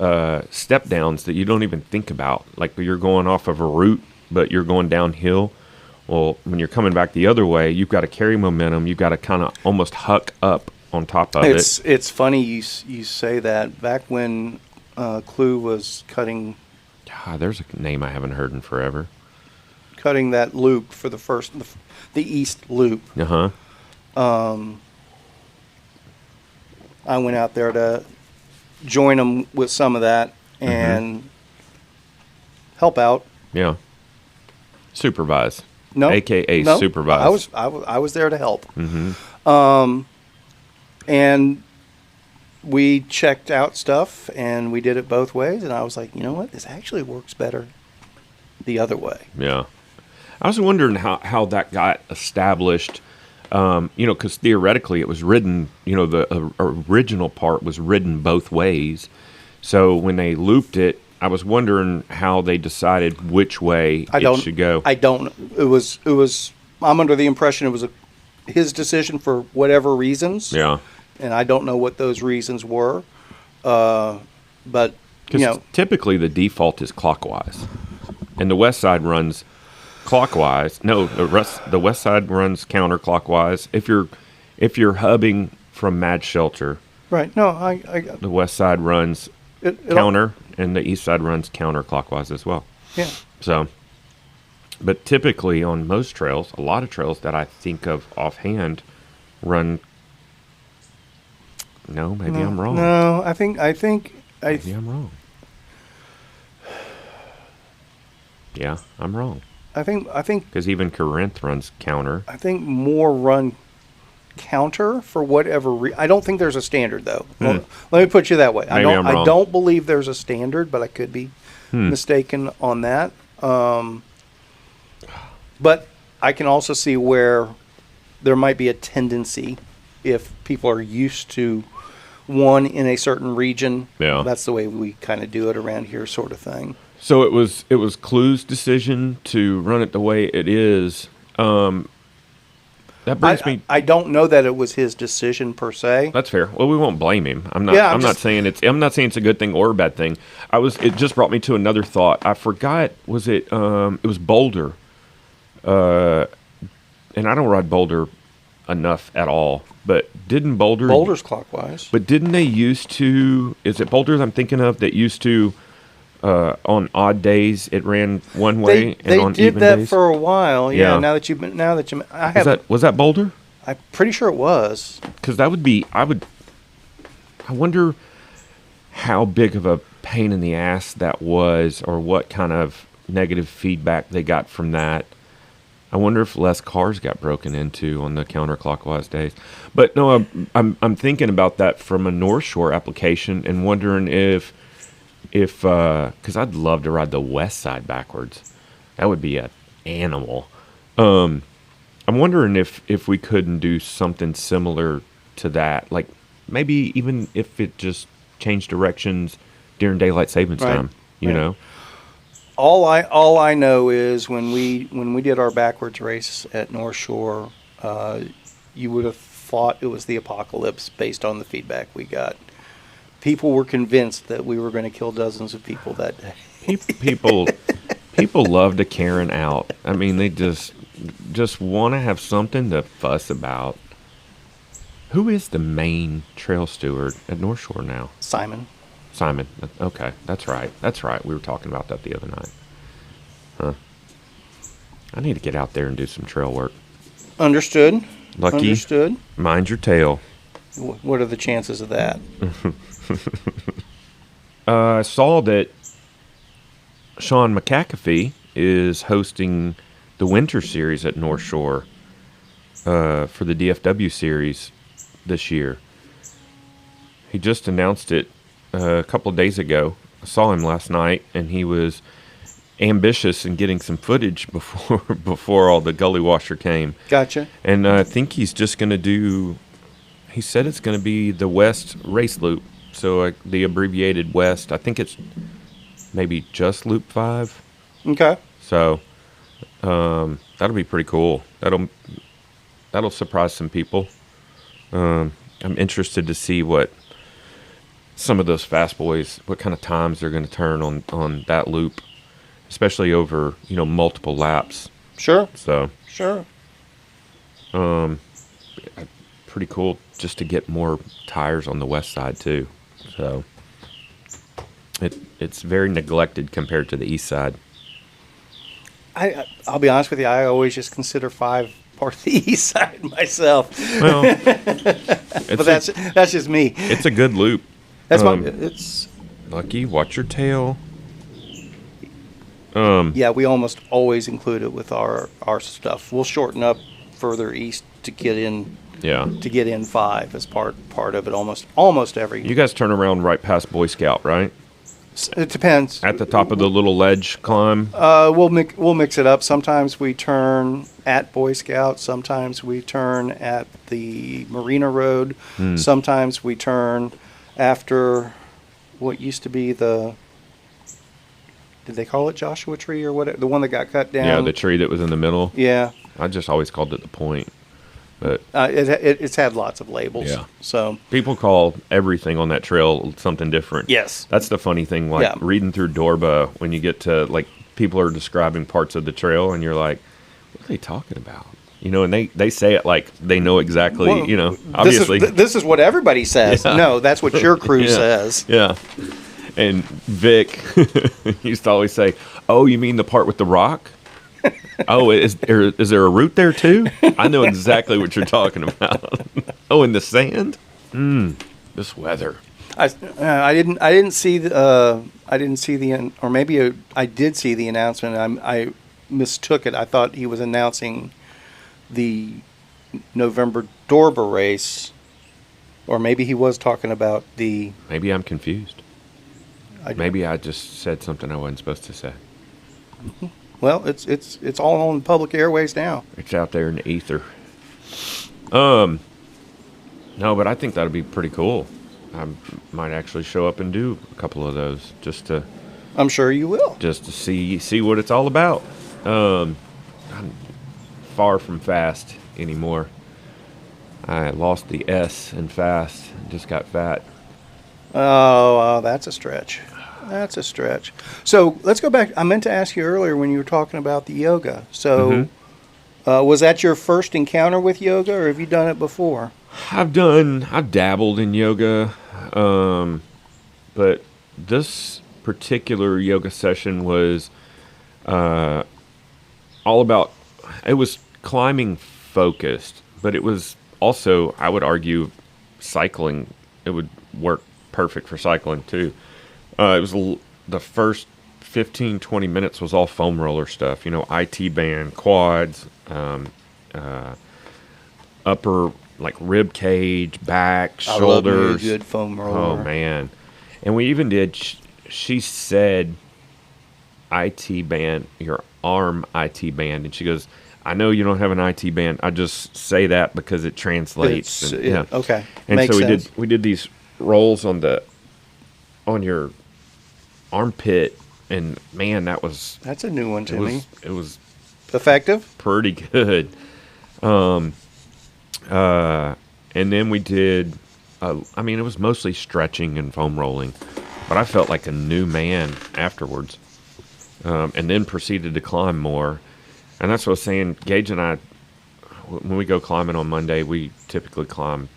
step downs that you don't even think about. Like you're going off of a route, but you're going downhill. Well, when you're coming back the other way, you've got to carry momentum. You've got to kind of almost huck up on top of it.
It's funny you say that. Back when Clue was cutting...
there's a name I haven't heard in forever.
Cutting that loop for the east loop.
Uh-huh.
I went out there to join them with some of that and help out.
Yeah. Supervise.
No.
AKA
no,
supervise.
I was there to help.
Mm-hmm.
And we checked out stuff and we did it both ways. And I was like, you know what? This actually works better the other way.
Yeah. I was wondering how that got established, because theoretically it was ridden, the original part was ridden both ways. So when they looped it, I was wondering how they decided which way it should go.
I don't. It was. I'm under the impression it was his decision for whatever reasons.
Yeah.
And I don't know what those reasons were, but
typically the default is clockwise, and the West Side runs clockwise. No, the West Side runs counterclockwise. If you're hubbing from Mad Shelter,
right? No,
the West Side runs counter, and the East Side runs counterclockwise as well.
Yeah.
So, but typically on most trails, a lot of trails that I think of offhand run. No, maybe I'm wrong.
No, I think
maybe I'm wrong. Yeah, I'm wrong.
I think
because even Corinth runs counter.
I think more run counter for whatever I don't think there's a standard though. Well, let me put you that way.
Maybe I'm wrong.
I don't believe there's a standard, but I could be mistaken on that. But I can also see where there might be a tendency if people are used to one in a certain region.
Yeah.
That's the way we kind of do it around here, sort of thing.
So it was Clue's decision to run it the way it is. That brings me.
I don't know that it was his decision per se.
That's fair. Well, we won't blame him. I'm not.
Yeah,
I'm not saying it's a good thing or a bad thing. It just brought me to another thought. I forgot. Was it? It was Boulder. And I don't ride Boulder enough at all. But didn't
Boulder's clockwise.
But didn't they used to? Is it Boulder I'm thinking of that used to? On odd days, it ran one way, and on even days. They did that
for a while. Yeah. Now that you,
was that Boulder?
I'm pretty sure it was.
Because that would be. I wonder how big of a pain in the ass that was, or what kind of negative feedback they got from that. I wonder if less cars got broken into on the counterclockwise days. But no, I'm thinking about that from a North Shore application and wondering if because I'd love to ride the West Side backwards. That would be an animal. I'm wondering if we couldn't do something similar to that, like maybe even if it just changed directions during daylight savings time. You know.
All I know is when we did our backwards race at North Shore, you would have thought it was the apocalypse based on the feedback we got. People were convinced that we were going to kill dozens of people that day.
People love to Karen out. I mean, just want to have something to fuss about. Who is the main trail steward at North Shore now?
Simon.
Okay, that's right. We were talking about that the other night. Huh. I need to get out there and do some trail work.
Understood.
Lucky.
Understood.
Mind your tail.
What are the chances of that?
I saw that Sean McAfee is hosting the Winter Series at North Shore for the DFW Series this year. He just announced it a couple of days ago. I saw him last night, and he was ambitious in getting some footage before all the gully washer came.
Gotcha.
And I think he's just going to do. He said it's going to be the West Race Loop, so the abbreviated West. I think it's maybe just Loop 5.
Okay.
So that'll be pretty cool. That'll surprise some people. I'm interested to see what some of those fast boys, what kind of times they're going to turn on that loop, especially over multiple laps.
Sure.
So
sure.
Pretty cool just to get more tires on the west side too. So it's very neglected compared to the east side.
I'll be honest with you. I always just consider 5 part of the east side myself.
Well,
but that's just me.
It's a good loop.
That's it's
Lucky. Watch your tail.
Yeah, we almost always include it with our stuff. We'll shorten up further east to get in.
Yeah.
To get in 5 as part of it almost every.
You guys turn around right past Boy Scout, right?
It depends.
At the top of the little ledge climb.
We'll mix it up. Sometimes we turn at Boy Scout. Sometimes we turn at the Marina Road. Sometimes we turn after what used to be the. Did they call it Joshua Tree or what? The one that got cut down.
Yeah, the tree that was in the middle.
Yeah.
I just always called it the Point. But
it's had lots of labels.
Yeah.
So
people call everything on that trail something different.
Yes.
That's the funny thing. Like reading through Dorba, when you get to people are describing parts of the trail, and you're like, what are they talking about? And they say it like they know exactly. Obviously,
this is what everybody says. Yeah. No, that's what your crew says.
Yeah. And Vic used to always say, "Oh, you mean the part with the rock?" Oh, is there a root there too? I know exactly what you're talking about. Oh, in the sand? This weather.
I didn't see the or maybe I did see the announcement. I mistook it. I thought he was announcing the November Dorba race, or maybe he was talking about the.
Maybe I'm confused. Maybe I just said something I wasn't supposed to say.
Mm-hmm. Well, it's all on public airways now.
It's out there in the ether. No, but I think that'd be pretty cool. I might actually show up and do a couple of those just to.
I'm sure you will.
Just to see what it's all about. I'm far from fast anymore. I lost the S in fast. Just got fat.
Oh, that's a stretch. That's a stretch. So let's go back. I meant to ask you earlier when you were talking about the yoga. So was that your first encounter with yoga, or have you done it before?
I've dabbled in yoga, but this particular yoga session was all about, it was climbing focused, but it was also, I would argue, cycling. It would work perfect for cycling too. It was the first 15, 20 minutes was all foam roller stuff. IT band, quads, upper rib cage, back, shoulders.
I love a good foam roller.
Oh man! And we even did. She said, "IT band, your arm IT band," and she goes, "I know you don't have an IT band. I just say that because it translates."
Okay.
And
makes
so
sense.
we did these rolls on your armpit, and man,
that's a new one to me.
It was
effective,
pretty good. And then we did. It was mostly stretching and foam rolling, but I felt like a new man afterwards. And then proceeded to climb more. And that's what I was saying. Gage and I, when we go climbing on Monday, we typically climb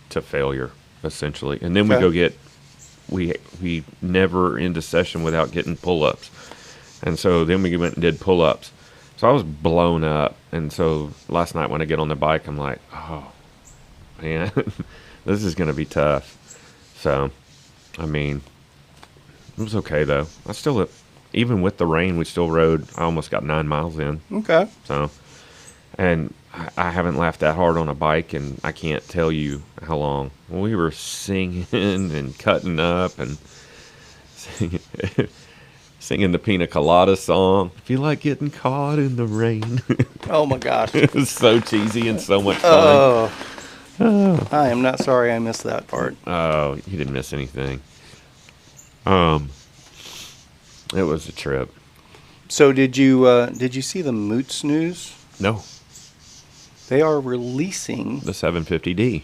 to failure, essentially. And then we go get, we never end a session without getting pull-ups. And so then we went and did pull-ups. So I was blown up. And so last night when I get on the bike, I'm like, oh, man, this is going to be tough. So, I mean, it was okay, though. I still, even with the rain, we still rode. I almost got 9 miles in.
Okay.
So, and I haven't laughed that hard on a bike, and I can't tell you how long. We were singing and cutting up and singing the Pina Colada song. Feel like getting caught in the rain.
Oh, my gosh.
It was so cheesy and so much fun.
Oh. I am not sorry I missed that part.
Oh, you didn't miss anything. It was a trip.
So did you see the Moots news?
No.
They are releasing
The 750D,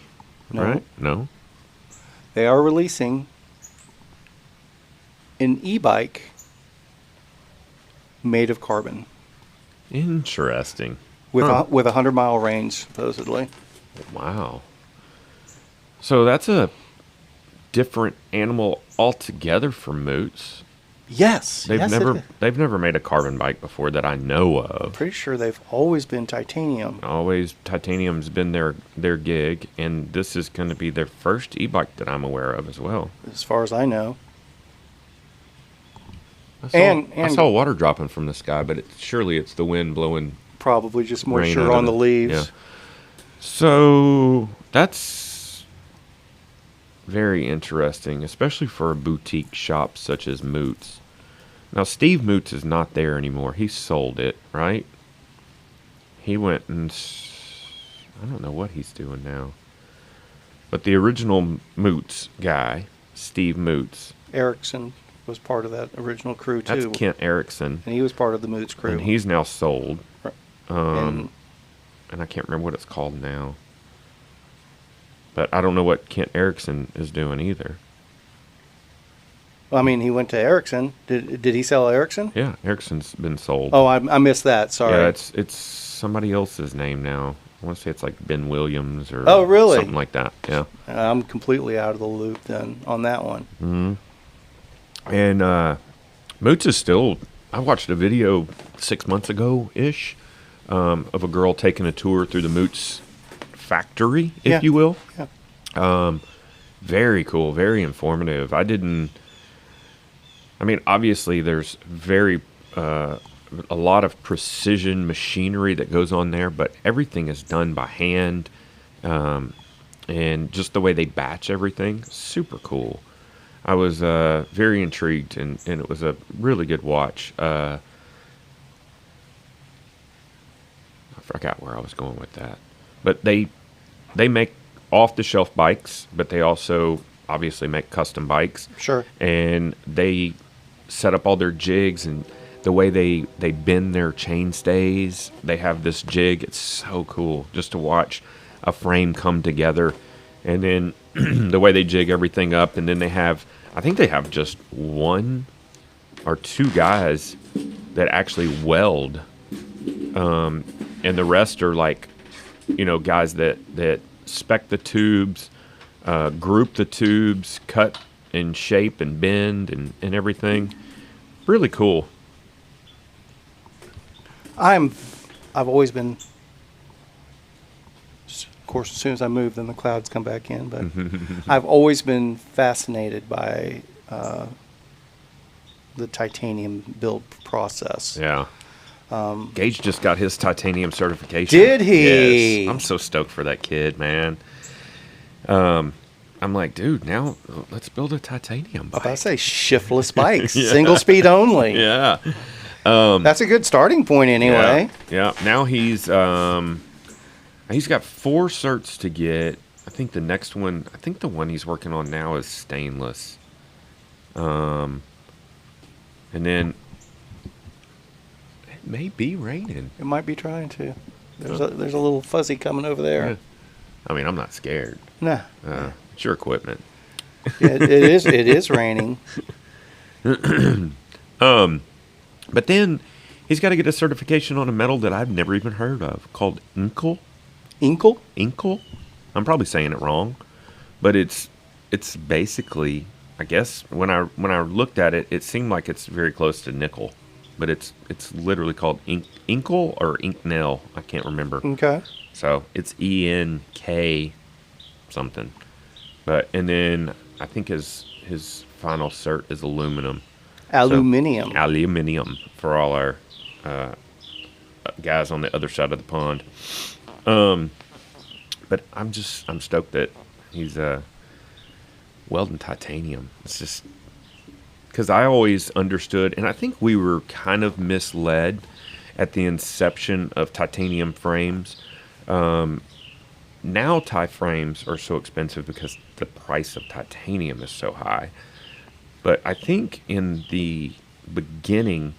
No.
right? No.
They are releasing an e-bike made of carbon
Interesting.
with a 100-mile range, supposedly.
Wow. So that's a different animal altogether for Moots.
Yes,
They've
yes, it is.
they've never made a carbon bike before that I know of.
Pretty sure they've always been titanium.
Always titanium's been their gig, and this is going to be their first e-bike that I'm aware of as well.
As far as I know.
I saw water dropping from the sky, but surely it's the wind blowing.
Probably just
Rain
moisture
out
on
of
the leaves.
Yeah. So that's very interesting, especially for a boutique shop such as Moots. Now, Steve Moots is not there anymore. He sold it, right? He went and I don't know what he's doing now. But the original Moots guy, Steve Moots.
Erickson was part of that original crew, too.
That's Kent Erickson.
And he was part of the Moots crew.
And he's now sold.
Right.
And I can't remember what it's called now. But I don't know what Kent Erickson is doing either.
I mean, he went to Erickson. Did he sell Erickson?
Yeah, Erickson's been sold.
Oh, I missed that. Sorry.
Yeah, it's somebody else's name now. I want to say it's like Ben Williams or
really?
something like that. Yeah.
I'm completely out of the loop then on that one.
Mm-hmm. And Moots is still. I watched a video 6 months ago-ish of a girl taking a tour through the Moots factory, if you will.
Yeah.
Very cool, very informative. I mean, obviously, there's a lot of precision machinery that goes on there, but everything is done by hand, and just the way they batch everything, super cool. I was very intrigued, and it was a really good watch. I forgot where I was going with that, but they make off-the-shelf bikes, but they also obviously make custom bikes.
Sure.
And they set up all their jigs, and the way they bend their chain stays, they have this jig. It's so cool just to watch a frame come together, and then the way they jig everything up. And then I think they have just 1 or 2 guys that actually weld, and the rest are like, guys that spec the tubes, group the tubes, cut and shape and bend and everything. Really cool.
I've always been, of course, as soon as I move, then the clouds come back in. But I've always been fascinated by the titanium build process.
Yeah. Gage just got his titanium certification.
Did he?
Yes. I'm so stoked for that kid, man. I'm like, dude, now let's build a titanium bike.
I say shiftless bikes, single speed only.
Yeah.
That's a good starting point anyway.
Yeah. Now he's got 4 certs to get. I think the one he's working on now is stainless. And then it may be raining.
It might be trying to. There's a little fuzzy coming over there.
Yeah. I mean, I'm not scared.
Nah.
It's your equipment.
Yeah, it is raining.
But then He's got to get a certification on a metal that I've never even heard of called Inkel.
Inkle?
Inkel? I'm probably saying it wrong, but it's basically, I guess when I looked at it, it seemed like it's very close to nickel, but it's literally called Inkel or Inknell. I can't remember.
Okay.
So it's ENK something. But and then I think his final cert is aluminum.
Aluminium.
So, aluminium for all our guys on the other side of the pond. But I'm stoked that he's welding titanium. It's just because I always understood, and I think we were kind of misled at the inception of titanium frames. Now tie frames are so expensive because the price of titanium is so high. But I think in the beginning,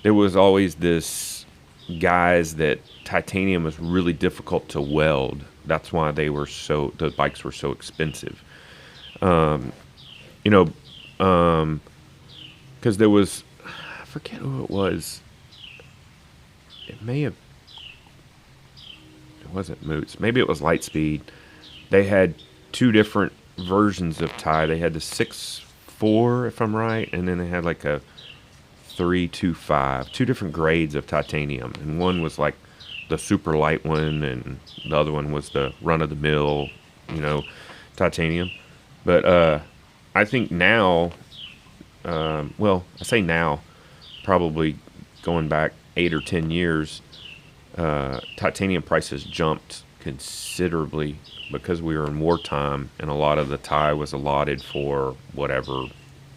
there was always this guise that titanium was really difficult to weld. That's why the bikes were so expensive. Because there was, I forget who it was. It wasn't Moots. Maybe it was Lightspeed. They had two different versions of tie. They had the 6.4, if I'm right, and then they had like a 3.25. Two different grades of titanium, and one was like the super light one, and the other one was the run-of-the-mill, titanium. But I think now, I say now, probably going back 8 or 10 years, titanium prices jumped considerably because we were in wartime, and a lot of the tie was allotted for whatever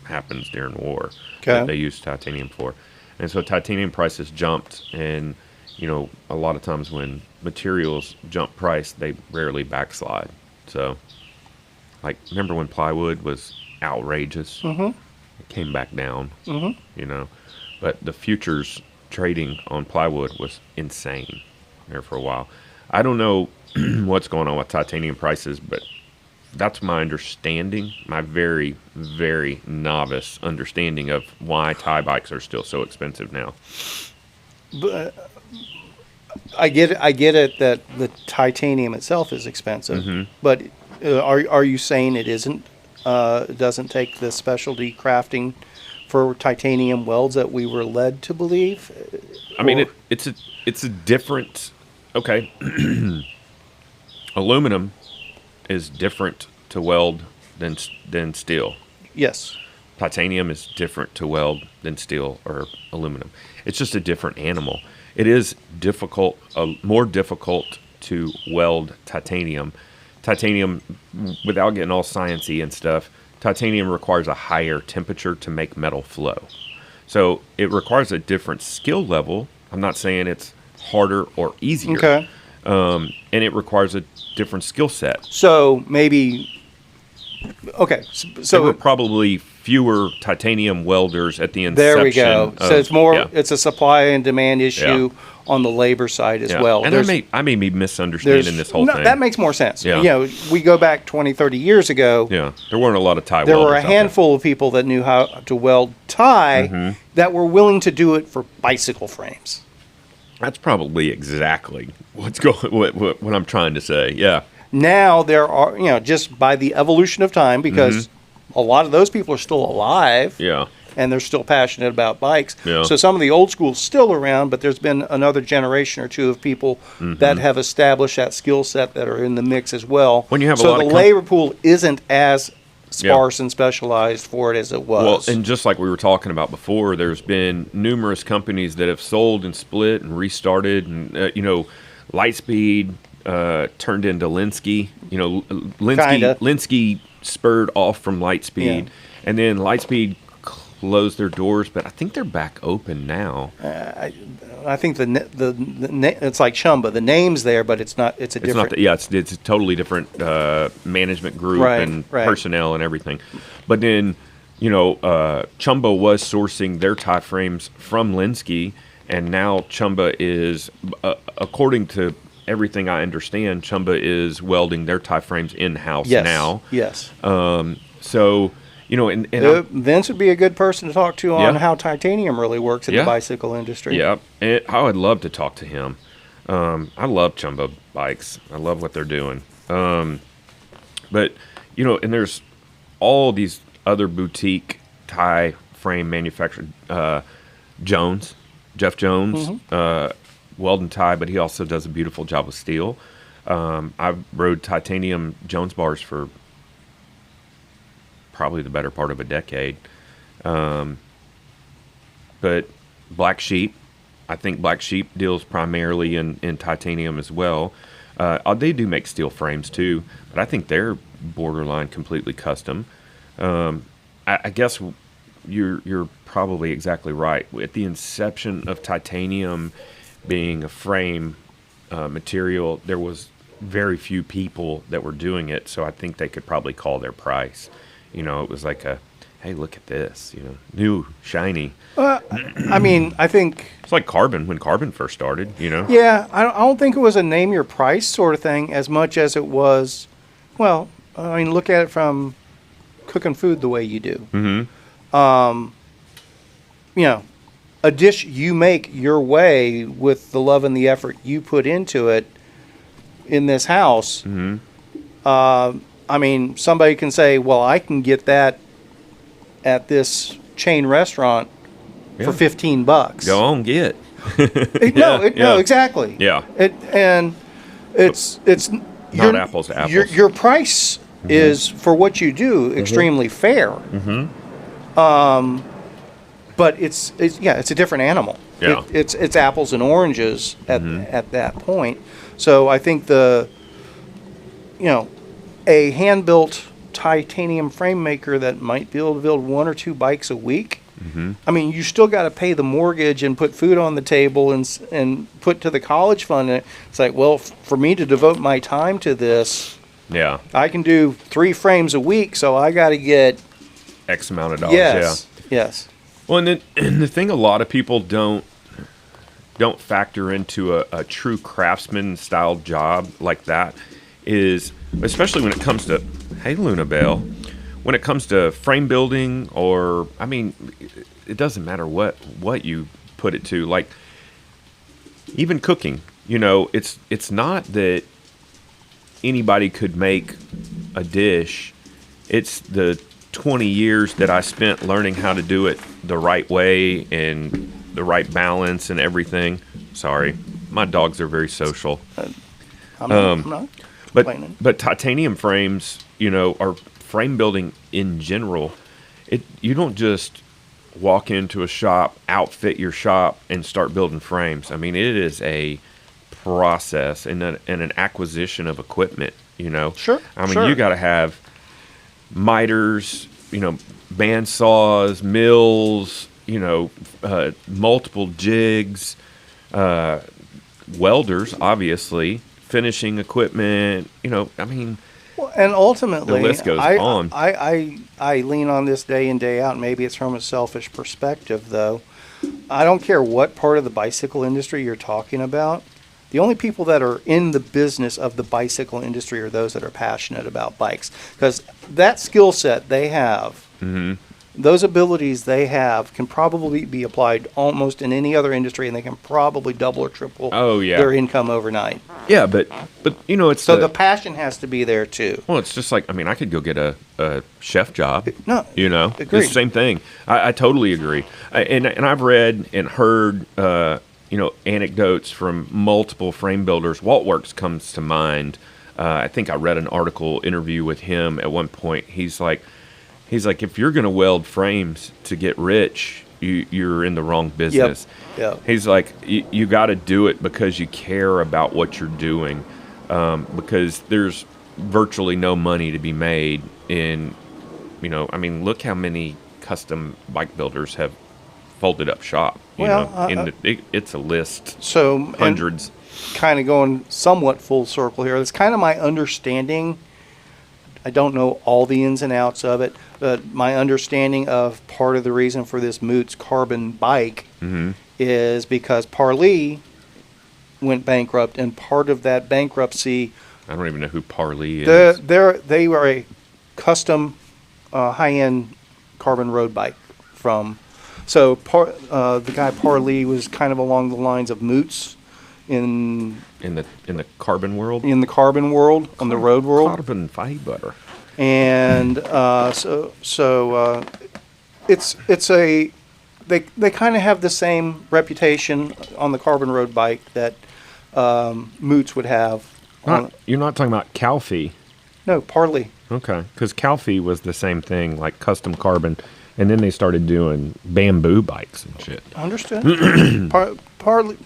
happens during war that they use titanium for. And so titanium prices jumped, and a lot of times when materials jump price, they rarely backslide. So like, remember when plywood was outrageous?
Mm-hmm.
It came back down.
Mm-hmm.
But the futures trading on plywood was insane there for a while. I don't know what's going on with titanium prices, but that's my understanding, my very, very novice understanding of why tie bikes are still so expensive now.
But I get it that the titanium itself is expensive,
Mm-hmm.
but are you saying it isn't? It doesn't take the specialty crafting for titanium welds that we were led to believe?
I mean, it's a different. Okay, aluminum is different to weld than steel.
Yes.
Titanium is different to weld than steel or aluminum. It's just a different animal. It is difficult, more difficult to weld titanium. Titanium, without getting all sciencey and stuff, titanium requires a higher temperature to make metal flow. So it requires a different skill level. I'm not saying it's harder or easier.
Okay.
And it requires a different skill set.
So maybe. Okay.
There were probably fewer titanium welders at the inception.
There we go. So it's more. It's a supply and demand issue on the labor side as well.
And I may be misunderstanding this whole thing.
That makes more sense.
Yeah.
We go back 20, 30 years ago.
Yeah, there weren't a lot of tie
There
welders
were a handful of people that knew how to weld tie that were willing to do it for bicycle frames.
That's probably exactly what I'm trying to say. Yeah.
Now there are, just by the evolution of time, because a lot of those people are still alive.
Yeah.
And they're still passionate about bikes.
Yeah.
So some of the old school's still around, but there's been another generation or two of people that have established that skill set that are in the mix as well.
When you have
so the labor pool isn't as sparse and specialized for it as it was.
Well, and just like we were talking about before, there's been numerous companies that have sold and split and restarted, and Lightspeed turned into Linsky. Linsky spurred off from Lightspeed, and then Lightspeed closed their doors, but I think they're back open now.
I think it's like Chumba. The name's there, but it's not. It's a different.
It's a totally different management group and personnel and everything. But then, Chumba was sourcing their tie frames from Linsky, and now Chumba is, according to everything I understand, Chumba is welding their tie frames in house now.
Yes.
So And
Vince would be a good person to talk to on
Yeah.
how titanium really works in
Yeah.
the bicycle industry.
yeah, and I would love to talk to him. I love Chumbo Bikes. I love what they're doing. But and there's all these other boutique tie frame manufacturers. Jeff Jones, weld and tie, but he also does a beautiful job with steel. I've rode titanium Jones bars for probably the better part of a decade. But Black Sheep, I think Black Sheep deals primarily in titanium as well. They do make steel frames too, but I think they're borderline completely custom. I guess you're probably exactly right. At the inception of titanium being a frame material, there was very few people that were doing it, so I think they could probably call their price. It was like hey, look at this, new, shiny.
I think...
It's like carbon, when carbon first started,
Yeah, I don't think it was a name your price sort of thing as much as it was, look at it from cooking food the way you do.
Mm-hmm.
A dish you make your way with the love and the effort you put into it in this house.
Mm-hmm.
Somebody can say, well, I can get that at this chain restaurant for $15.
Go on, get.
No, exactly.
Yeah.
It's
Not apples to apples.
Your price is for what you do extremely fair.
Mm-hmm.
But it's a different animal.
Yeah.
It's apples and oranges at that point. So I think a hand-built titanium frame maker that might be able to build 1 or 2 bikes a week.
Mm-hmm.
You still got to pay the mortgage and put food on the table and put to the college fund. And it's like, well, for me to devote my time to this,
Yeah.
I can do 3 frames a week, so I got to get
X amount of dollars.
Yes.
Well, and the thing a lot of people don't factor into a true craftsman style job like that is, especially when it comes to, hey, Luna Bell, when it comes to frame building, or it doesn't matter what you put it to, like even cooking. It's not that anybody could make a dish. It's the 20 years that I spent learning how to do it the right way and the right balance and everything. Sorry, my dogs are very social.
I'm not complaining.
But titanium frames, are frame building in general. You don't just walk into a shop, outfit your shop, and start building frames. It is a process and an acquisition of equipment.
Sure.
You got to have miters, band saws, mills, multiple jigs, welders, obviously, finishing equipment.
Well, and ultimately,
the list goes on.
I lean on this day in, day out. Maybe it's from a selfish perspective, though. I don't care what part of the bicycle industry you're talking about. The only people that are in the business of the bicycle industry are those that are passionate about bikes, because that skill set they have, those abilities they have, can probably be applied almost in any other industry, and they can probably double or triple their income overnight.
Yeah, but it's
so the passion has to be there too.
Well, it's just like, I could go get a chef job.
No,
it's the same thing. I totally agree. And I've read and heard anecdotes from multiple frame builders. Waltworks comes to mind. I think I read an interview with him at one point. He's like, if you're going to weld frames to get rich, you're in the wrong business.
Yep.
He's like, you got to do it because you care about what you're doing, because there's virtually no money to be made in, look how many custom bike builders have folded up shop. It's a list.
So
hundreds.
Kind of going somewhat full circle here. It's kind of my understanding. I don't know all the ins and outs of it, but my understanding of part of the reason for this Moots carbon bike is because Parley went bankrupt, and part of that bankruptcy.
I don't even know who Parley is.
They were a custom high-end carbon road bike from. So the guy Parley was kind of along the lines of Moots in
the carbon world.
In the carbon world, on the road world.
Carbon fiber.
And it's a they kind of have the same reputation on the carbon road bike that Moots would have.
You're not talking about Calfee.
No, Parley.
Okay, because Calfee was the same thing, like custom carbon, and then they started doing bamboo bikes and shit.
Understood. Parley.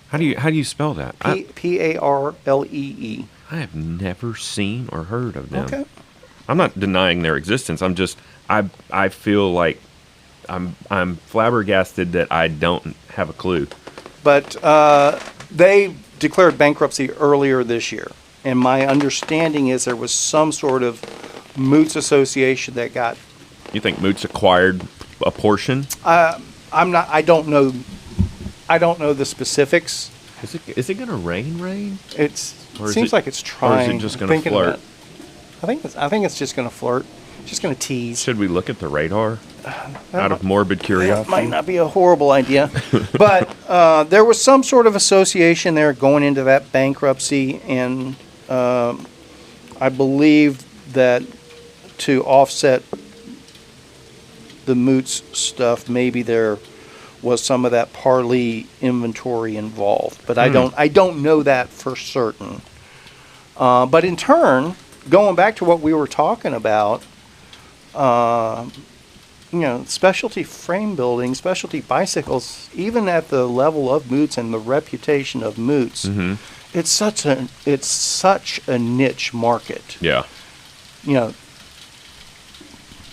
How do you spell that?
Parlee.
I have never seen or heard of them.
Okay.
I'm not denying their existence. I'm just I feel like I'm flabbergasted that I don't have a clue.
But they declared bankruptcy earlier this year, and my understanding is there was some sort of Moots association that got.
You think Moots acquired a portion?
I don't know. I don't know the specifics.
Is it going to rain?
It seems like it's trying.
Or is it just going to flirt?
I think it's just going to flirt. Just going to tease.
Should we look at the radar out of morbid curiosity?
That might not be a horrible idea. But there was some sort of association there going into that bankruptcy, and I believe that to offset the Moots stuff, maybe there was some of that Parley inventory involved. But I don't know that for certain. But in turn, going back to what we were talking about, specialty frame building, specialty bicycles, even at the level of Moots and the reputation of Moots, it's such a niche market.
Yeah.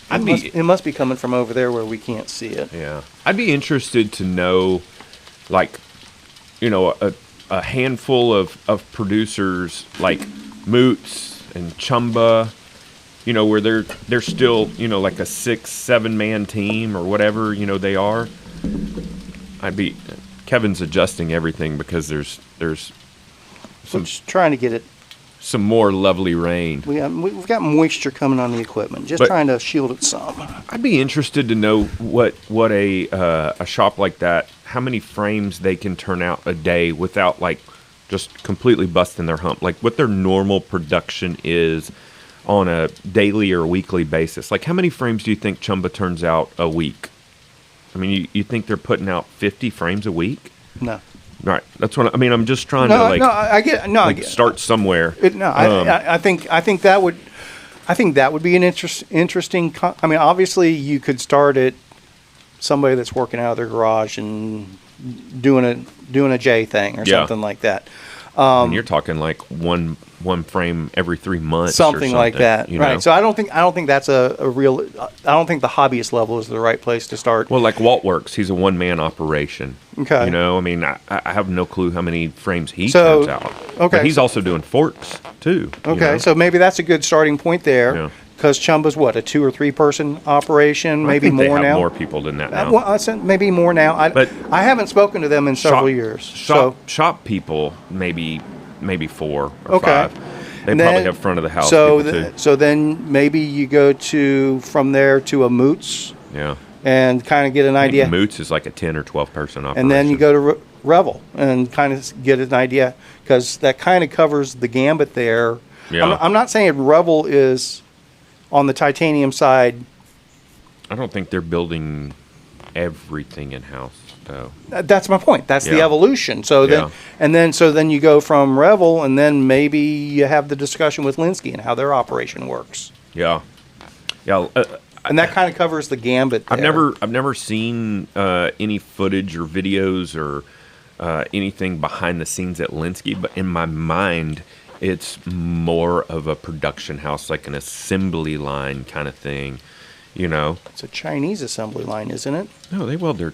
It must be coming from over there where we can't see it.
Yeah. I'd be interested to know, like, a handful of producers like Moots and Chumba, where they're still, like a 6-7 man team or whatever, they are. Kevin's adjusting everything because there's
just trying to get it.
Some more lovely rain.
We've got moisture coming on the equipment, trying to shield it some.
I'd be interested to know what a shop like that, how many frames they can turn out a day without like just completely busting their hump, like what their normal production is on a daily or weekly basis. Like how many frames do you think Chumba turns out a week? I mean, you think they're putting out 50 frames a week?
No.
Right. That's what I mean. I'm just trying to start somewhere.
I think that would be an interesting. I mean, obviously, you could start at somebody that's working out of their garage and doing a J thing or something like that.
And you're talking like one frame every 3 months,
something like that, right? So I don't think that's a real. I don't think the hobbyist level is the right place to start.
Well, like Walt Works, he's a one-man operation.
Okay,
I mean, I have no clue how many frames he turns out.
Okay,
but he's also doing forks too.
Okay, so maybe that's a good starting point there. Yeah. Because Chumba's what, a 2 or 3 person operation, maybe more now.
They have more people than that now.
Well, I said maybe more now. But I haven't spoken to them in several years.
Shop people, maybe 4 or 5. They probably have front of the house.
So then maybe you go from there to a Moots.
Yeah.
And kind of get an idea.
Moots is like a 10 or 12 person operation.
And then you go to Revel and kind of get an idea, because that kind of covers the gambit there. Yeah. I'm not saying Revel is on the titanium side.
I don't think they're building everything in house, though.
That's my point. That's the evolution. So then you go from Revel, and then maybe you have the discussion with Linsky and how their operation works.
Yeah, yeah.
And that kind of covers the gambit there.
I've never seen any footage or videos or anything behind the scenes at Linsky, but in my mind, it's more of a production house, like an assembly line kind of thing, It's a Chinese assembly line, isn't it? No, they weld their.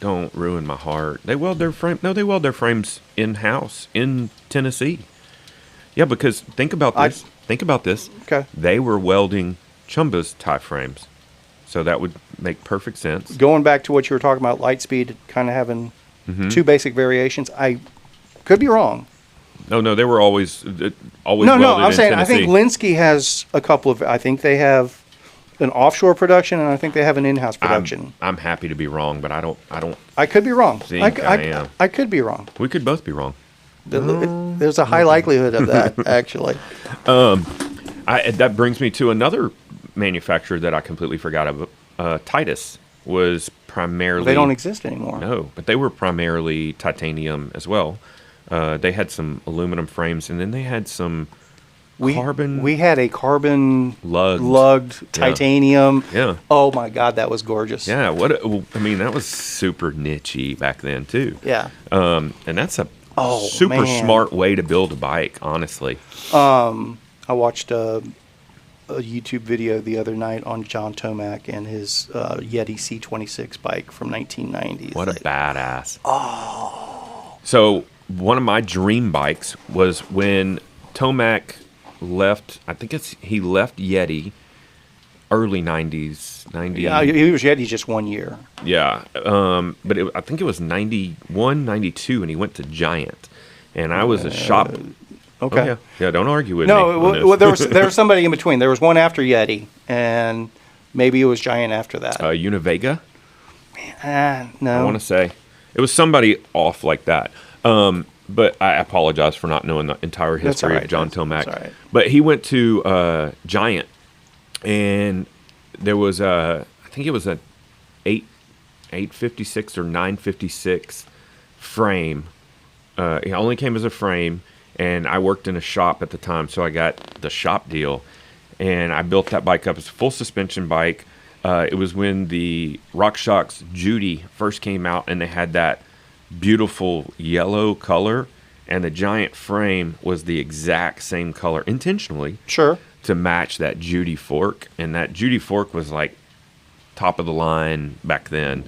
Don't ruin my heart. They weld their frame. No, they weld their frames in house in Tennessee. Yeah, because think about this.
Okay.
They were welding Chumba's tie frames, so that would make perfect sense.
Going back to what you were talking about, Lightspeed kind of having 2 basic variations. I could be wrong.
No, they were always
No, I'm saying I think Linsky has a couple of. I think they have an offshore production, and I think they have an in-house production.
I'm happy to be wrong, but I don't
I could be wrong.
think I am.
I could be wrong.
We could both be wrong.
There's a high likelihood of that, actually.
That brings me to another manufacturer that I completely forgot about. Titus was primarily...
They don't exist anymore.
No, but they were primarily titanium as well. They had some aluminum frames, and then they had some carbon...
We had a carbon lugged titanium.
Yeah.
Oh, my God, that was gorgeous.
Yeah, that was super niche-y back then, too.
Yeah.
And that's a super smart way to build a bike, honestly.
I watched a YouTube video the other night on John Tomac and his Yeti C26 bike from 1990s.
What a badass. Oh. So one of my dream bikes was when Tomac left, he left Yeti early 90s.
Yeah, he was Yeti just 1 year.
Yeah. But I think it was 91, 92, and he went to Giant. And I was a shop...
Okay.
Oh, yeah, don't argue with me.
No, there was somebody in between. There was one after Yeti, and maybe it was Giant after that.
Univega?
No.
I want to say. It was somebody off like that. But I apologize for not knowing the entire history of John Tomac.
That's all right.
But he went to Giant, and there was I think it was a 856 or 956 frame. It only came as a frame. And I worked in a shop at the time, so I got the shop deal. And I built that bike up as a full suspension bike. It was when the RockShox Judy first came out, and they had that beautiful yellow color. And the Giant frame was the exact same color, intentionally.
Sure.
To match that Judy fork. And that Judy fork was like top of the line back then.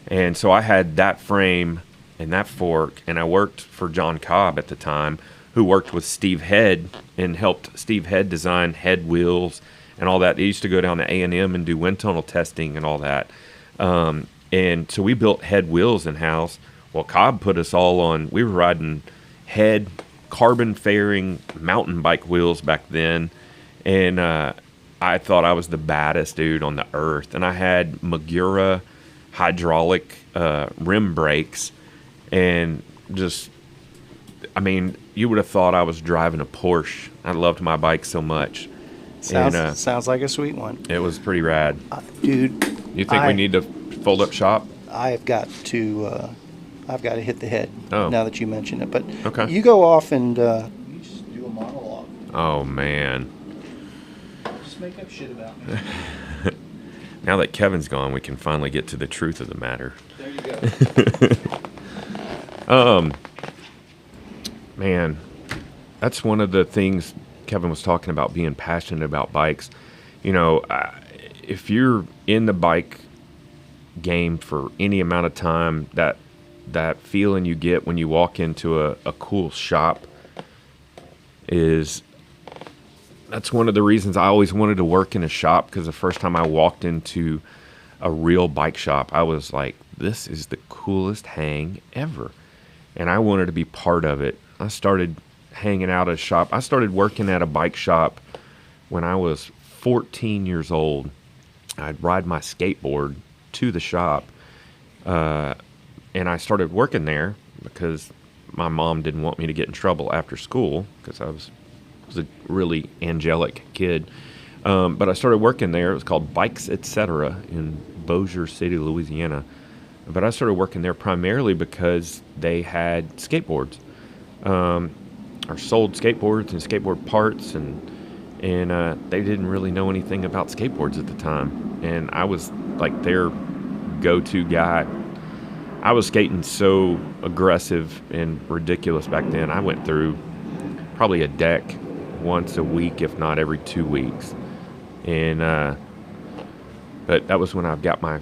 And so I had that frame and that fork, and I worked for John Cobb at the time, who worked with Steve Head and helped Steve Head design head wheels and all that. They used to go down to A&M and do wind tunnel testing and all that. And so we built head wheels in-house. Well, Cobb put us all on, we were riding head carbon fairing mountain bike wheels back then. And I thought I was the baddest dude on the earth. And I had Magura hydraulic rim brakes, and just... you would have thought I was driving a Porsche. I loved my bike so much.
Sounds like a sweet one.
It was pretty rad.
Dude.
You think we need to fold up shop?
I've got to hit the head now that you mention it. But
okay.
You go off and you just do a monologue.
Oh, man.
Just make up shit about me.
Now that Kevin's gone, we can finally get to the truth of the matter.
There you go.
Man, that's one of the things Kevin was talking about, being passionate about bikes. If you're in the bike game for any amount of time, that feeling you get when you walk into a cool shop that's one of the reasons I always wanted to work in a shop, because the first time I walked into a real bike shop, I was like, this is the coolest hang ever. And I wanted to be part of it. I started hanging out at a shop. I started working at a bike shop when I was 14 years old. I'd ride my skateboard to the shop, and I started working there because my mom didn't want me to get in trouble after school, because I was a really angelic kid. But I started working there. It was called Bikes Etc. in Bossier City, Louisiana. But I started working there primarily because they had skateboards, or sold skateboards and skateboard parts, and they didn't really know anything about skateboards at the time. And I was like their go-to guy. I was skating so aggressive and ridiculous back then. I went through probably a deck once a week, if not every 2 weeks. And but that was when I got my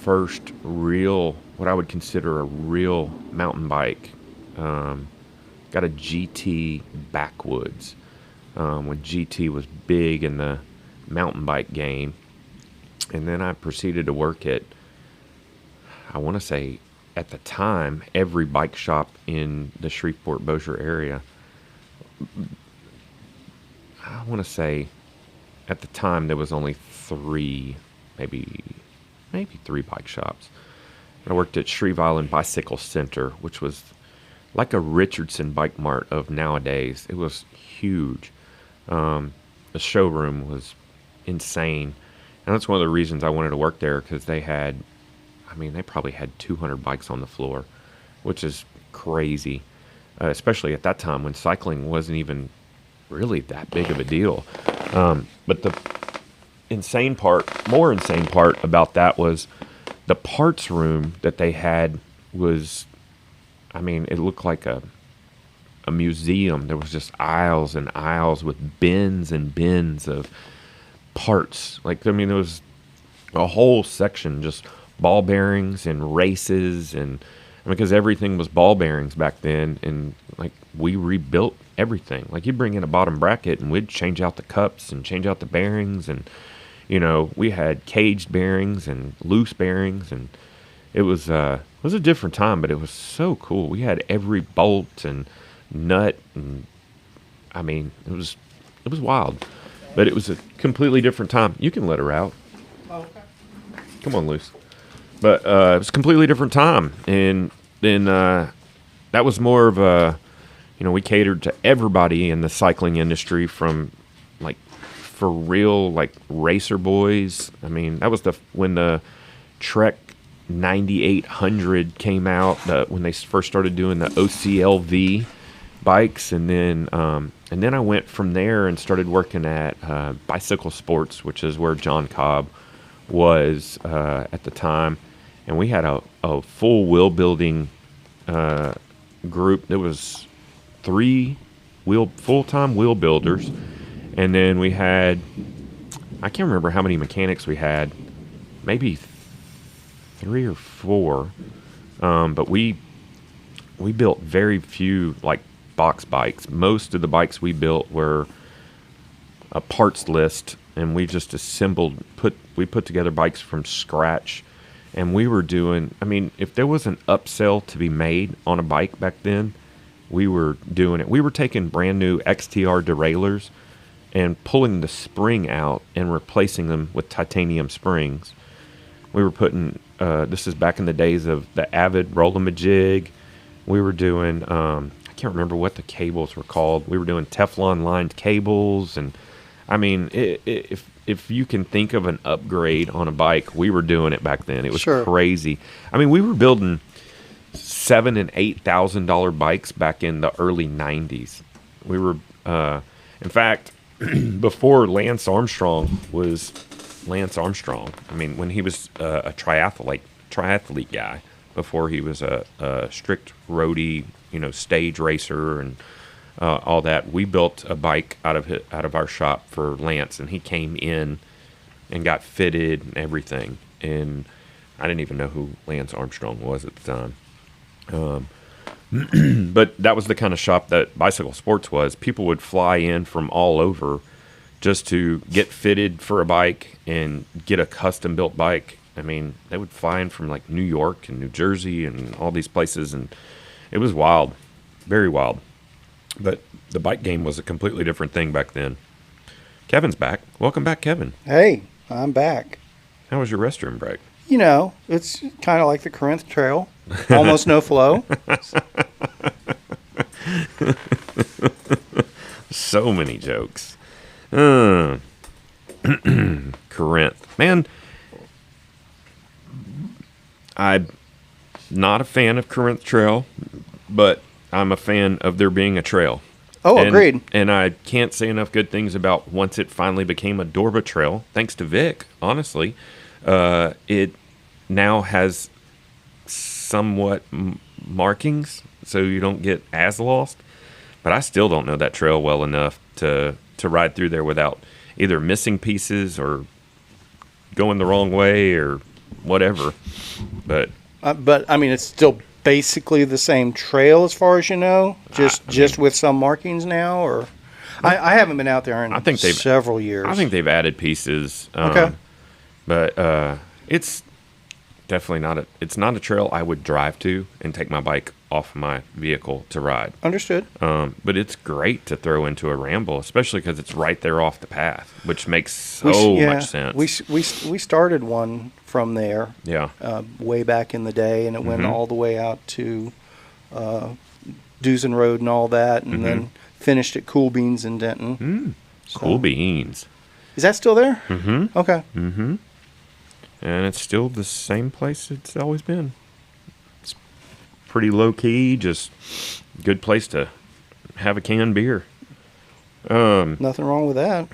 first real, what I would consider a real mountain bike. Got a GT Backwoods, when GT was big in the mountain bike game. And then I proceeded to work at, I want to say at the time, every bike shop in the Shreveport-Bossier area. I want to say at the time there was only three, maybe three bike shops. I worked at Shreve Island Bicycle Center, which was like a Richardson Bike Mart of nowadays. It was huge. The showroom was insane. And that's one of the reasons I wanted to work there, because they probably had 200 bikes on the floor, which is crazy, especially at that time when cycling wasn't even really that big of a deal. But the more insane part about that was the parts room that they had was, it looked like a museum. There was just aisles and aisles with bins and bins of parts. There was a whole section just ball bearings and races, and because everything was ball bearings back then, and we rebuilt everything. You'd bring in a bottom bracket and we'd change out the cups and change out the bearings, and we had caged bearings and loose bearings, and it was a different time, but it was so cool. We had every bolt and nut, and it was wild, but it was a completely different time. You can let her out.
Oh, okay.
Come on, Luce. But it was a completely different time, and then that was more of a, we catered to everybody in the cycling industry, from for real, racer boys. That was when the Trek 9800 came out, when they first started doing the OCLV bikes, and then I went from there and started working at Bicycle Sports, which is where John Cobb was at the time, and we had a full wheel building group. There was 3 full-time wheel builders. And then we had, I can't remember how many mechanics we had, maybe 3 or 4. But we built very few box bikes. Most of the bikes we built were a parts list, and we just we put together bikes from scratch. And we were doing, if there was an upsell to be made on a bike back then, we were doing it. We were taking brand new XTR derailleurs and pulling the spring out and replacing them with titanium springs. We were putting, this is back in the days of the Avid Roll-A-Majig. We were doing, I can't remember what the cables were called. We were doing Teflon lined cables. And if you can think of an upgrade on a bike, we were doing it back then. It was crazy. We were building $7,000 and $8,000 bikes back in the early 90s. We were, in fact, before Lance Armstrong was Lance Armstrong, when he was a triathlete guy, before he was a strict roadie, stage racer and all that, we built a bike out of our shop for Lance, and he came in and got fitted and everything. And I didn't even know who Lance Armstrong was at the time. But that was the kind of shop that Bicycle Sports was. People would fly in from all over just to get fitted for a bike and get a custom built bike. They would fly in from New York and New Jersey and all these places, and it was wild, very wild. But the bike game was a completely different thing back then. Kevin's back. Welcome back, Kevin.
Hey, I'm back.
How was your restroom break?
It's kind of like the Corinth Trail. Almost no flow.
So many jokes. Corinth. Man, I'm not a fan of Corinth Trail, but I'm a fan of there being a trail.
Oh, agreed.
And I can't say enough good things about once it finally became a Dorba Trail, thanks to Vic, honestly. It now has somewhat markings, so you don't get as lost. But I still don't know that trail well enough to ride through there without either missing pieces or going the wrong way or whatever. But
it's still basically the same trail as far as you know, just with some markings now, or I haven't been out there in several years.
I think they've added pieces.
Okay.
But it's definitely not it's not a trail I would drive to and take my bike off my vehicle to ride.
Understood.
But it's great to throw into a ramble, especially because it's right there off the path, which makes so much sense.
We started one from there.
Yeah.
Way back in the day, and it went all the way out to Dusen Road and all that, and then finished at Cool Beans in Denton. So.
Cool Beans.
Is that still there?
Mm-hmm.
Okay.
Mm-hmm. And it's still the same place it's always been. It's pretty low-key, just good place to have a canned beer.
Nothing wrong with that.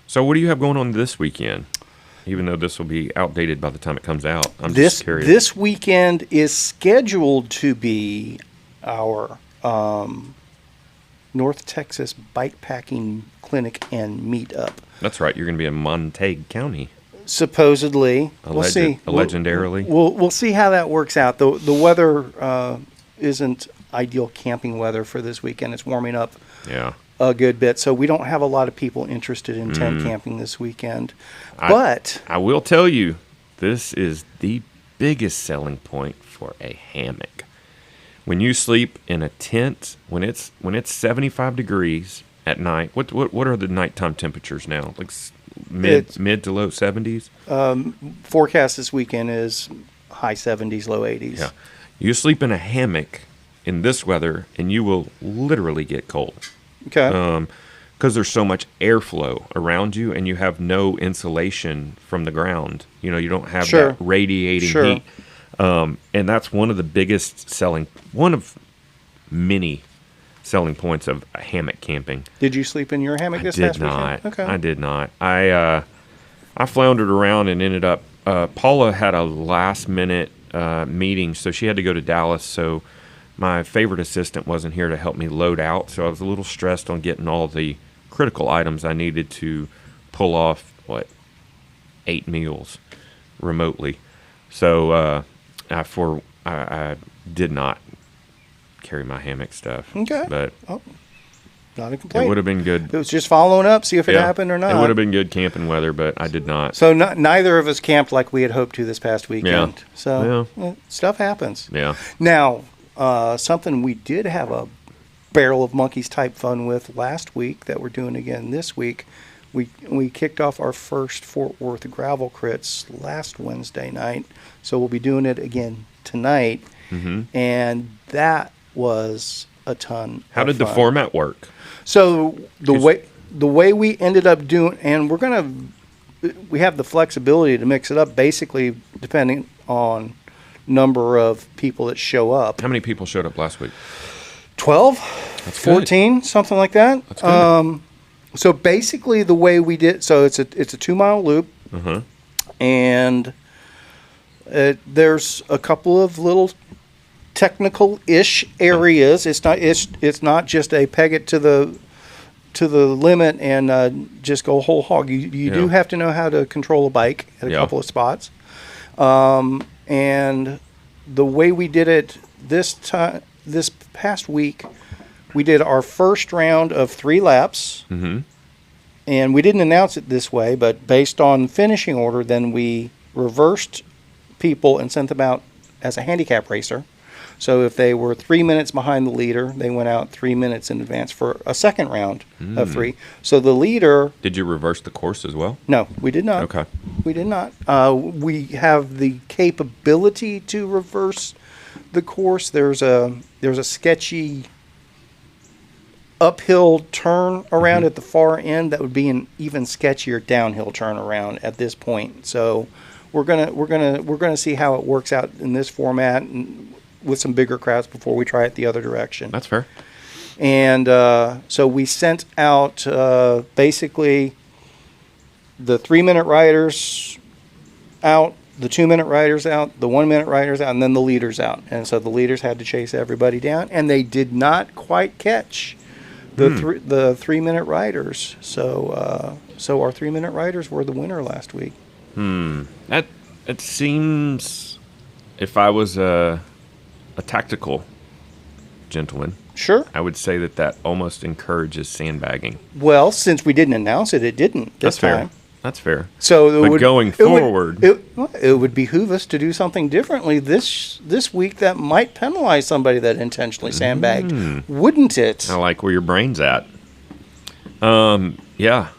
So what do you have going on this weekend? Even though this will be outdated by the time it comes out. I'm just curious.
This weekend is scheduled to be our North Texas Bikepacking Clinic and Meetup.
That's right. You're going to be in Montague County.
Supposedly. We'll see.
Legendarily.
We'll see how that works out. The weather isn't ideal camping weather for this weekend. It's warming up a good bit, so we don't have a lot of people interested in tent camping this weekend. But
I will tell you, this is the biggest selling point for a hammock. When you sleep in a tent, when it's 75 degrees at night, what are the nighttime temperatures now? Like mid to low 70s?
Forecast this weekend is high 70s, low 80s.
Yeah. You sleep in a hammock in this weather, and you will literally get cold.
Okay.
Because there's so much airflow around you, and you have no insulation from the ground. You know, you don't have that radiating heat. And that's one of many selling points of hammock camping.
Did you sleep in your hammock this past weekend?
Okay. I did not. I floundered around and ended up, Paula had a last minute meeting, so she had to go to Dallas, so my favorite assistant wasn't here to help me load out, so I was a little stressed on getting all the critical items I needed to pull off, 8 meals remotely. So I did not carry my hammock stuff.
Okay.
But
not a complaint.
It would have been good.
It was just following up, see if it happened or not.
It would have been good camping weather, but I did not.
So neither of us camped like we had hoped to this past weekend.
Yeah.
So stuff happens.
Yeah.
Now, something we did have a barrel of monkeys type fun with last week that we're doing again this week. We kicked off our first Fort Worth gravel crits last Wednesday night, so we'll be doing it again tonight, and that was a ton.
How did the format work?
So the way we ended up doing, and we have the flexibility to mix it up, basically depending on number of people that show up.
How many people showed up last week?
12,
That's
14, good. Something like that.
That's good.
So basically the way we did, so it's a 2-mile loop, and there's a couple of little technical-ish areas. It's not just a peg it to the limit and just go whole hog. You do have to know how to control a bike at a couple of spots. And the way we did it this past week, we did our first round of 3 laps, and we didn't announce it this way, but based on finishing order, then we reversed people and sent them out as a handicap racer. So if they were 3 minutes behind the leader, they went out 3 minutes in advance for a second round of 3. So the leader...
Did you reverse the course as well?
No, we did not.
Okay.
We did not. We have the capability to reverse the course. There's a sketchy uphill turn around at the far end that would be an even sketchier downhill turn around at this point. So we're gonna see how it works out in this format and with some bigger crowds before we try it the other direction.
That's fair.
And so we sent out basically the 3-minute riders out, the 2-minute riders out, the 1-minute riders out, and then the leaders out. And so the leaders had to chase everybody down, and they did not quite catch the 3-minute riders. So our 3-minute riders were the winner last week.
That it seems, if I was a tactical gentleman,
sure,
I would say that almost encourages sandbagging.
Well, since we didn't announce it, it didn't this time.
That's fair.
So
But going forward,
it would behoove us to do something differently this week that might penalize somebody that intentionally sandbagged, wouldn't it?
I like where your brain's at. Yeah,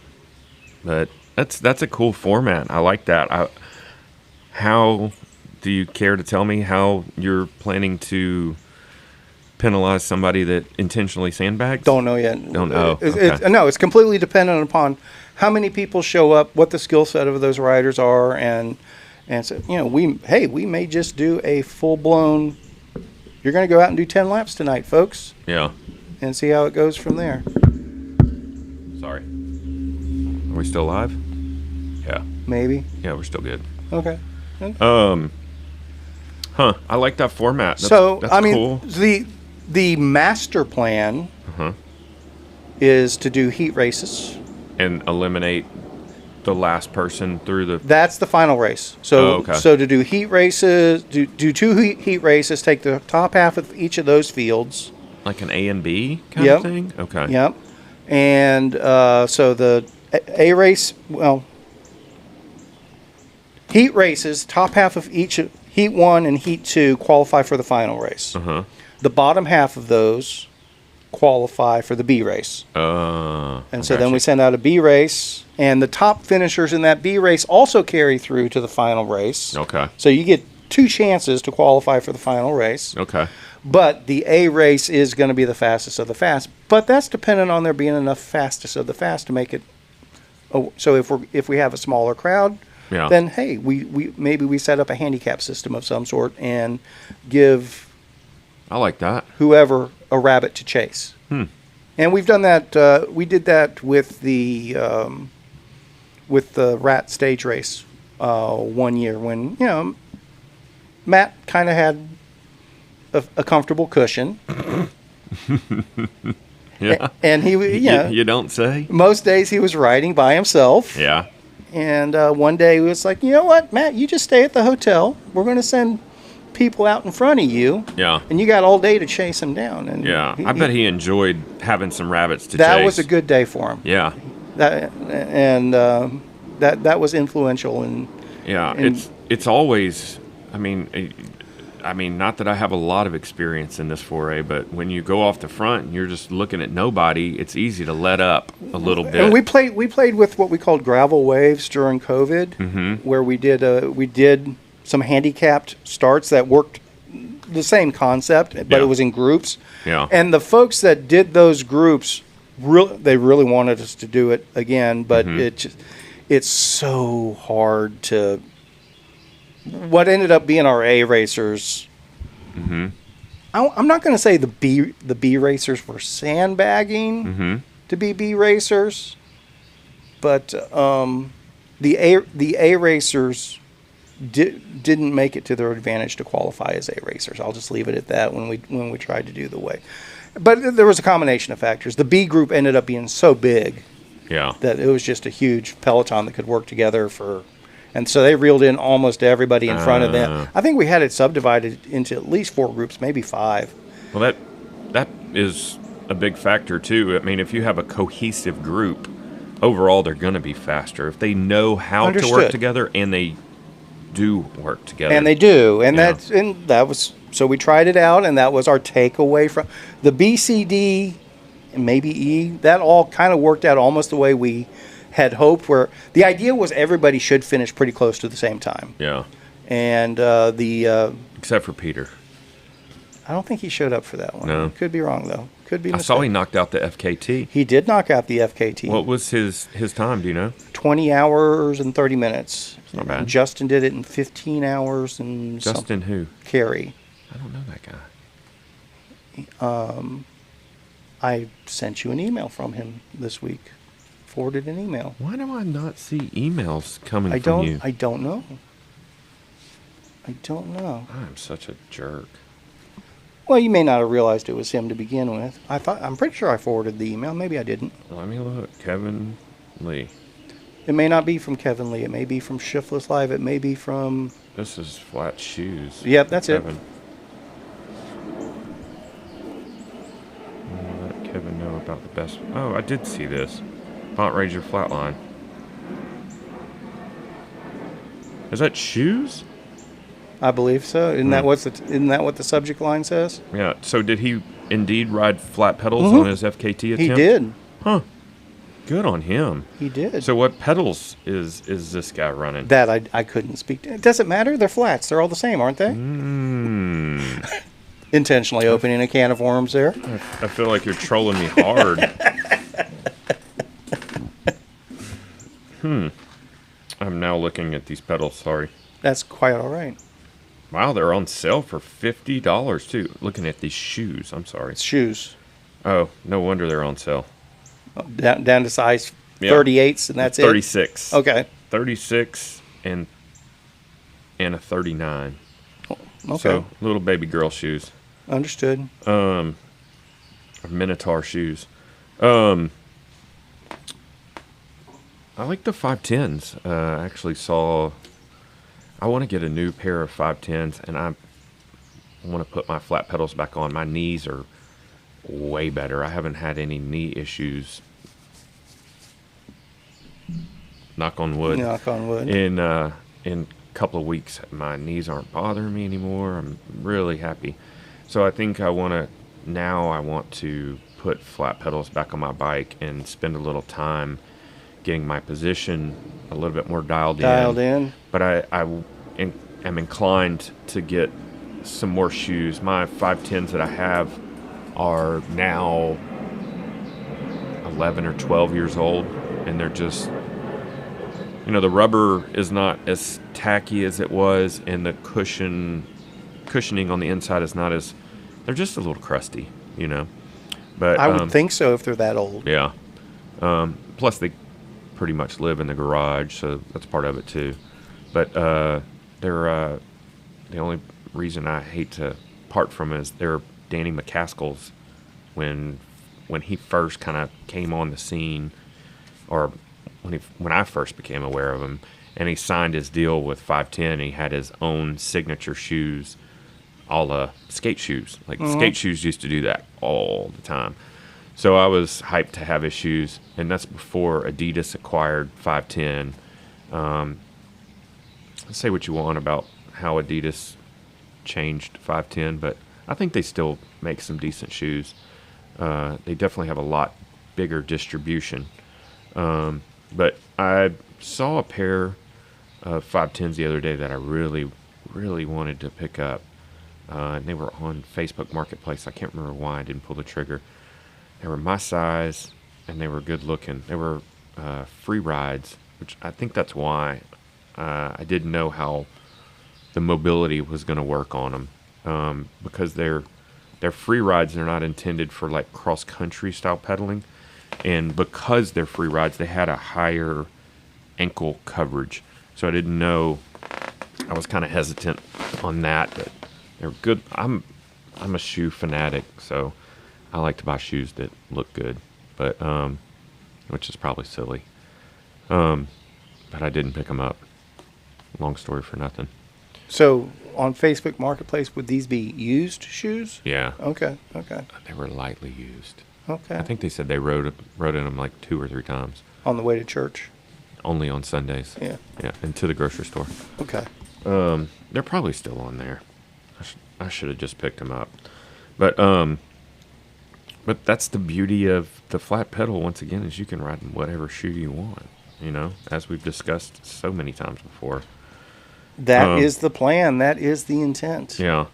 but that's a cool format. I like that. How do you care to tell me how you're planning to penalize somebody that intentionally sandbags?
Don't know yet.
Don't know.
No, it's completely dependent upon how many people show up, what the skill set of those riders are, and so, we may just do a full blown. You're going to go out and do 10 laps tonight, folks.
Yeah.
And see how it goes from there.
Sorry. Are we still live? Yeah.
Maybe.
Yeah, we're still good.
Okay.
I like that format. That's
cool.
Cool.
The master plan is to do heat races
and eliminate the last person through the.
That's the final race. So so to do heat races, do two heat races, take the top half of each of those fields.
Like an A and B kind of thing? Okay.
Yep. And so the A race, heat races, top half of each, heat 1 and heat 2 qualify for the final race. The bottom half of those qualify for the B race. And so then we send out a B race, and the top finishers in that B race also carry through to the final race.
Okay.
So you get 2 chances to qualify for the final race.
Okay.
But the A race is going to be the fastest of the fast. But that's dependent on there being enough fastest of the fast to make it. So if we have a smaller crowd, then hey, we maybe we set up a handicap system of some sort and give.
I like that.
Whoever a rabbit to chase. And we've done that. We did that with the rat stage race one year when Matt kind of had a comfortable cushion.
Yeah.
And he
you don't say.
Most days he was riding by himself.
Yeah.
And one day he was like, you know what, Matt, you just stay at the hotel. We're going to send people out in front of you.
Yeah.
And you got all day to chase him down. And
I bet he enjoyed having some rabbits to chase.
That was a good day for him.
Yeah.
That was influential in.
Yeah, it's always. I mean, not that I have a lot of experience in this foray, but when you go off the front and you're just looking at nobody, it's easy to let up a little bit.
And we played with what we called gravel waves during COVID, where we did some handicapped starts that worked the same concept, but it was in groups.
Yeah.
And the folks that did those groups, they really wanted us to do it again, but it's so hard to. What ended up being our A racers, I'm not going to say the B racers were sandbagging to be B racers, but the A racers didn't make it to their advantage to qualify as A racers. I'll just leave it at that when we tried to do the way. But there was a combination of factors. The B group ended up being so big that it was just a huge peloton that could work together for. And so they reeled in almost everybody in front of them. I think we had it subdivided into at least 4 groups, maybe 5.
Well, that is a big factor, too. I mean, if you have a cohesive group, overall they're going to be faster. If they know how to work together, and they do work together.
And they do. And that was so we tried it out, and that was our takeaway from the B, C, D, and maybe E. That all kind of worked out almost the way we had hoped, where the idea was everybody should finish pretty close to the same time.
Yeah.
And
except for Peter.
I don't think he showed up for that one.
No.
Could be wrong, though. Could be
I saw he knocked out the FKT.
He did knock out the FKT.
What was his time, do you know?
20 hours and 30 minutes.
It's not bad.
Justin did it in 15 hours and
Justin who?
Carey.
I don't know that guy.
I sent you an email from him this week. Forwarded an email.
Why do I not see emails coming from you?
I don't know.
I'm such a jerk.
Well, you may not have realized it was him to begin with. I'm pretty sure I forwarded the email. Maybe I didn't.
Let me look. Kevin Lee.
It may not be from Kevin Lee. It may be from Shiftless Live. It may be from.
This is Flat Shoes.
Yep, that's
Kevin. Let Kevin know about the best. Oh, I did see this. Font Ranger Flatline. Is that shoes?
I believe so. Isn't that what the subject line says?
Yeah. So did he indeed ride flat pedals on his FKT attempt?
He did.
Huh. Good on him.
He did.
So what pedals is this guy running?
That I couldn't speak to. It doesn't matter. They're flats. They're all the same, aren't they? Intentionally opening a can of worms there.
I feel like you're trolling me hard. I'm now looking at these pedals. Sorry.
That's quite all right.
Wow, they're on sale for $50 too. Looking at these shoes. I'm sorry.
It's shoes.
Oh, no wonder they're on sale.
Down to size 38s, and that's
36.
it? Okay.
36 and a 39.
Okay.
So, little baby girl shoes.
Understood.
Minotaur shoes. I like the 510s. I actually saw... I want to get a new pair of 510s, and I want to put my flat pedals back on. My knees are way better. I haven't had any knee issues. Knock on wood.
Knock on wood.
In a couple of weeks, my knees aren't bothering me anymore. I'm really happy. So I think I want to put flat pedals back on my bike and spend a little time getting my position a little bit more dialed in. But I am inclined to get some more shoes. My 510s that I have are now 11 or 12 years old, and they're just, the rubber is not as tacky as it was, and the cushioning on the inside is not as, they're just a little crusty, But
I would think so if they're that old.
Yeah. Plus they pretty much live in the garage, so that's part of it too. But they're the only reason I hate to part from it is they're Danny McCaskill's when he first kind of came on the scene, or when I first became aware of him, and he signed his deal with 510. He had his own signature shoes, all skate shoes. Like skate shoes used to do that all the time. So I was hyped to have his shoes, and that's before Adidas acquired 510. Say what you want about how Adidas changed 510, but I think they still make some decent shoes. They definitely have a lot bigger distribution. But I saw a pair of 510s the other day that I really, really wanted to pick up. And they were on Facebook Marketplace. I can't remember why I didn't pull the trigger. They were my size, and they were good looking. They were free rides, which I think that's why I didn't know how the mobility was going to work on them, because they're free rides. They're not intended for like cross country style pedaling, and because they're free rides, they had a higher ankle coverage. So I didn't know. I was kind of hesitant on that, but they're good. I'm a shoe fanatic, so I like to buy shoes that look good, but which is probably silly. But I didn't pick them up. Long story for nothing.
So on Facebook Marketplace, would these be used shoes?
Yeah.
Okay.
They were lightly used.
Okay.
I think they said they rode in them like 2 or 3 times.
On the way to church?
Only on Sundays.
Yeah.
Yeah, and to the grocery store.
Okay.
They're probably still on there. I should have just picked them up. But that's the beauty of the flat pedal, once again, is you can ride in whatever shoe you want, as we've discussed so many times before.
That is the plan. That is the intent.
Yeah.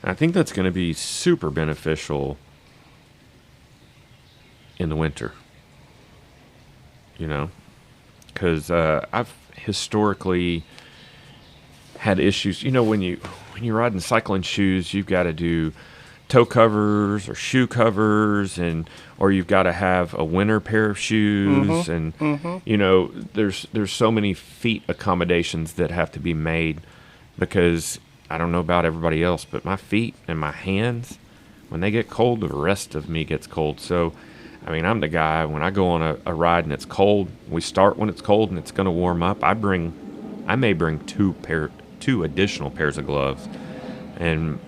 And I think that's going to be super beneficial in the winter, because I've historically had issues. When you're riding cycling shoes, you've got to do toe covers or shoe covers, or you've got to have a winter pair of shoes, and there's so many feet accommodations that have to be made, because I don't know about everybody else, but my feet and my hands, when they get cold, the rest of me gets cold. So I'm the guy, when I go on a ride and it's cold, we start when it's cold and it's going to warm up, I may bring two additional pairs of gloves, and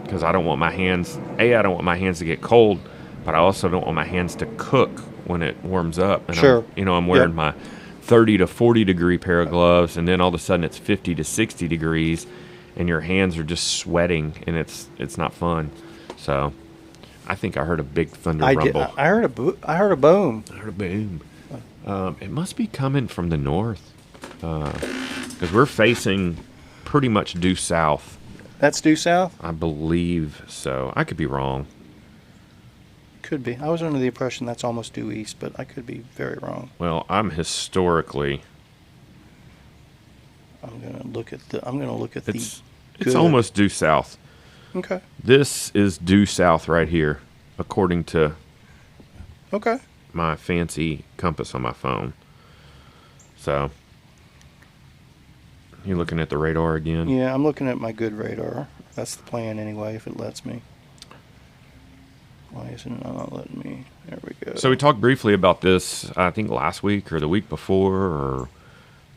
because I don't want my hands to get cold, but I also don't want my hands to cook when it warms up. And
sure.
I'm wearing my 30 to 40 degree pair of gloves, and then all of a sudden it's 50 to 60 degrees, and your hands are just sweating, and it's not fun. So I think I heard a big thunder rumble.
I heard a boom.
I heard a boom. It must be coming from the north, because we're facing pretty due due south.
That's due south?
I believe so. I could be wrong.
Could be. I was under the impression that's almost due east, but I could be very wrong.
Well, I'm historically.
I'm gonna look at the.
It's almost due south.
Okay.
This is due south right here, according to
Okay.
my fancy compass on my phone. So, you looking at the radar again?
Yeah, I'm looking at my good radar. That's the plan anyway, if it lets me. Why isn't it not letting me? There we go.
So we talked briefly about this, I think last week or the week before,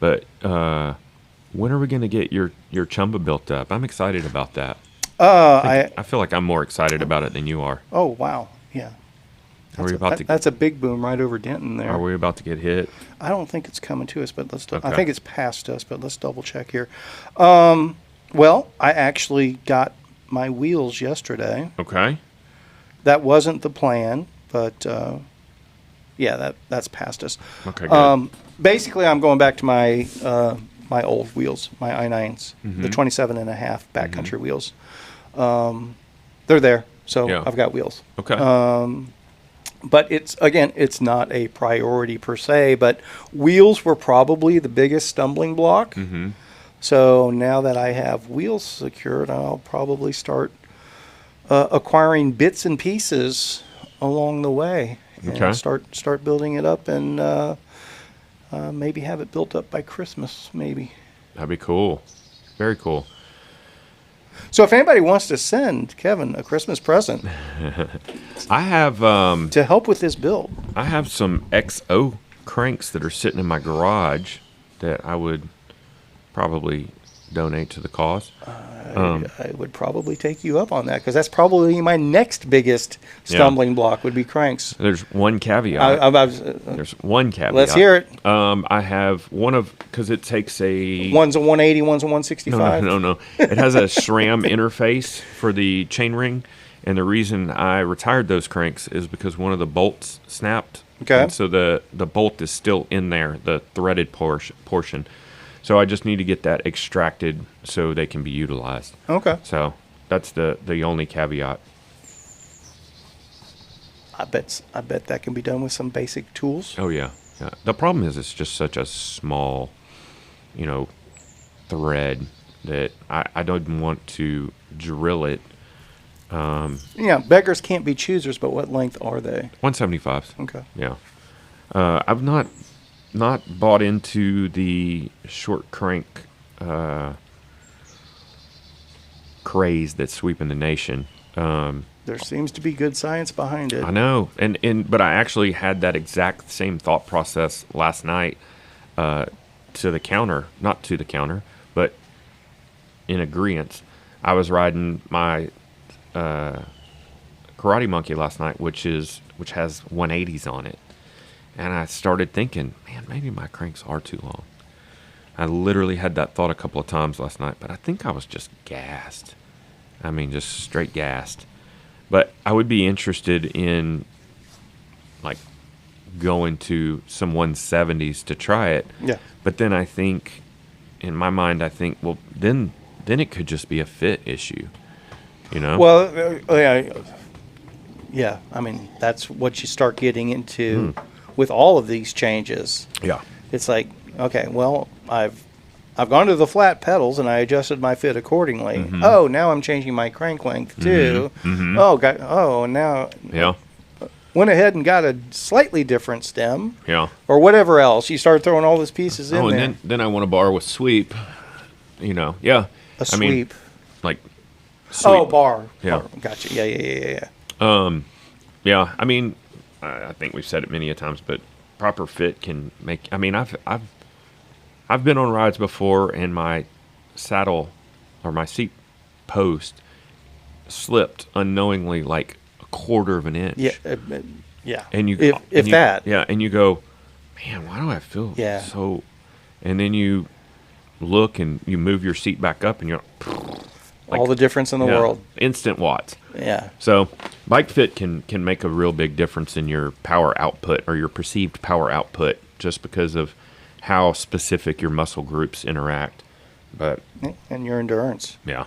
but when are we going to get your Chumba built up? I'm excited about that. I feel like I'm more excited about it than you are.
Oh wow, yeah. That's a big boom right over Denton there.
Are we about to get hit?
I don't think it's coming to us, but
Okay.
I think it's past us, but let's double check here. Well, I actually got my wheels yesterday.
Okay.
That wasn't the plan, but yeah, that's past us.
Okay, good.
Basically, I'm going back to my my old wheels, my i9s,
Mm-hmm.
the 27.5 backcountry wheels. They're there, so
Yeah.
I've got wheels.
Okay.
But it's not a priority per se, but wheels were probably the biggest stumbling block.
Mm-hmm.
So now that I have wheels secured, I'll probably start acquiring bits and pieces along the way. And
Okay.
start building it up, and maybe have it built up by Christmas, maybe.
That'd be cool. Very cool.
So if anybody wants to send Kevin a Christmas present
I have
to help with this build,
I have some XO cranks that are sitting in my garage that I would probably donate to the cause.
I would probably take you up on that, because that's probably my next biggest stumbling block would be cranks.
There's one caveat. There's one caveat.
Let's hear it.
I have because it takes a...
One's a 180, one's a 165.
No. It has a SRAM interface for the chainring, and the reason I retired those cranks is because one of the bolts snapped.
Okay.
And so the bolt is still in there, the threaded portion. So I just need to get that extracted so they can be utilized.
Okay.
So that's the only caveat.
I bet that can be done with some basic tools.
Oh yeah. The problem is it's just such a small, thread that I don't want to drill it.
Yeah, beggars can't be choosers, but what length are they?
175s.
Okay.
Yeah. I've not bought into the short crank craze that's sweeping the nation.
There seems to be good science behind it.
I know, but I actually had that exact same thought process last night. Not to the counter, but in agreement. I was riding my Karate Monkey last night, which has 180s on it. And I started thinking, man, maybe my cranks are too long. I literally had that thought a couple of times last night, but I think I was just gassed. I mean, just straight gassed. But I would be interested in, going to some 170s to try it.
Yeah.
But then I think, in my mind, well, then it could just be a fit issue,
Well, yeah. I mean, that's what you start getting into with all of these changes.
Yeah.
It's like, okay, well, I've gone to the flat pedals and I adjusted my fit accordingly.
Mm-hmm.
Oh, now I'm changing my crank length too.
Mm-hmm.
And now
Yeah.
went ahead and got a slightly different stem.
Yeah.
Or whatever else. You start throwing all these pieces in there.
And then I want to bar with sweep, Yeah.
A sweep.
Sweep.
Oh, bar.
Yeah.
Bar. Gotcha. Yeah.
Yeah, I mean, I think we've said it many a times, but proper fit can make. I mean, I've been on rides before, and my saddle or my seat post slipped unknowingly like a quarter of an inch.
Yeah.
And you
if that.
Yeah, and you go, man, why do I feel
Yeah.
so? And then you look and you move your seat back up, and you're
All the difference in the
yeah,
world.
instant watts.
Yeah.
So bike fit can make a real big difference in your power output or your perceived power output, just because of how specific your muscle groups interact. But
And your endurance
yeah,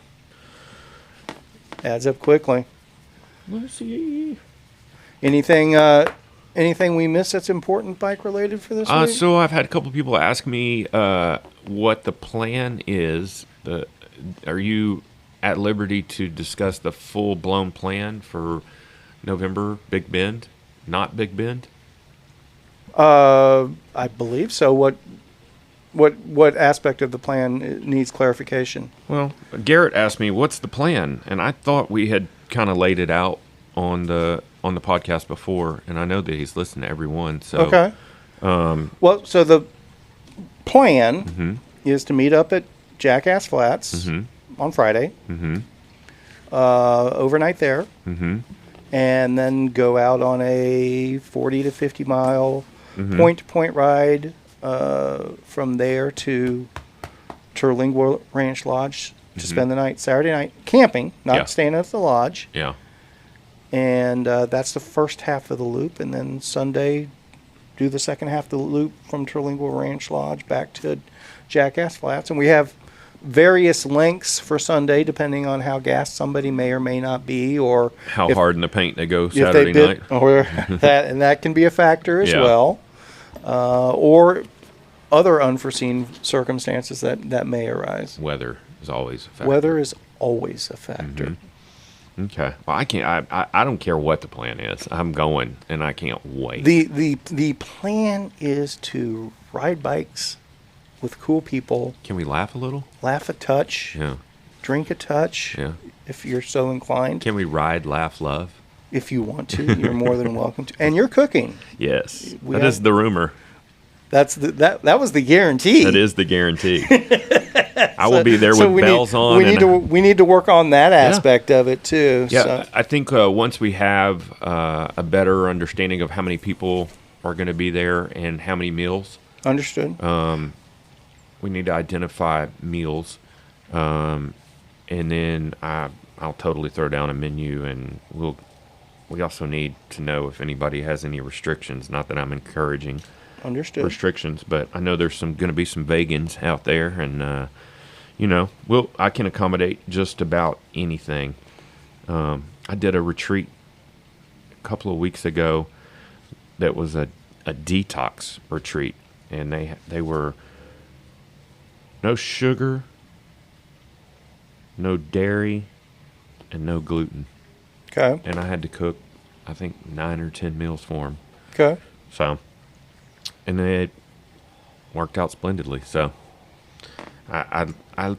adds up quickly.
let's see.
Anything we missed that's important bike related for this week?
So I've had a couple people ask me what the plan is. Are you at liberty to discuss the full-blown plan for November Big Bend, not Big Bend?
I believe so. What aspect of the plan needs clarification?
Well, Garrett asked me, "What's the plan?" And I thought we had kind of laid it out on the podcast before, and I know that he's listened to every one. So
Okay. Well, so the plan is to meet up at Jackass Flats on Friday. Overnight there. And then go out on a 40 to 50 mile point-to-point ride from there to Terlingua Ranch Lodge to spend the night, Saturday night, camping, not staying at the lodge.
Yeah.
And that's the first half of the loop. And then Sunday, do the second half of the loop from Terlingua Ranch Lodge back to Jackass Flats. And we have various lengths for Sunday, depending on how gassed somebody may or may not be, or
How hard in the paint they go
if
Saturday
they
night.
or that can be a factor as
Yeah.
well, or other unforeseen circumstances that may arise.
Weather is always a factor.
Weather is always a factor.
Okay. Well, I can't. I don't care what the plan is. I'm going, and I can't wait.
The plan is to ride bikes with cool people,
Can we laugh a little?
laugh a touch,
Yeah.
drink a touch,
Yeah.
if you're so inclined.
Can we ride, laugh, love?
If you want to, you're more than welcome to. And you're cooking.
Yes.
We
That
have-
is the rumor.
That was the guarantee.
That is the guarantee. I will be there
So
with bells on.
We need to work on that aspect of it too.
Yeah,
So,
I think once we have a better understanding of how many people are going to be there and how many meals,
understood.
we need to identify meals, and then I'll totally throw down a menu, and we also need to know if anybody has any restrictions. Not that I'm encouraging
Understood.
restrictions, but I know there's going to be some vegans out there, and I can accommodate just about anything. I did a retreat a couple of weeks ago that was a detox retreat, and they were no sugar, no dairy, and no gluten.
Okay.
And I had to cook, I think, 9 or 10 meals for them.
Okay.
So, and it worked out splendidly. So, I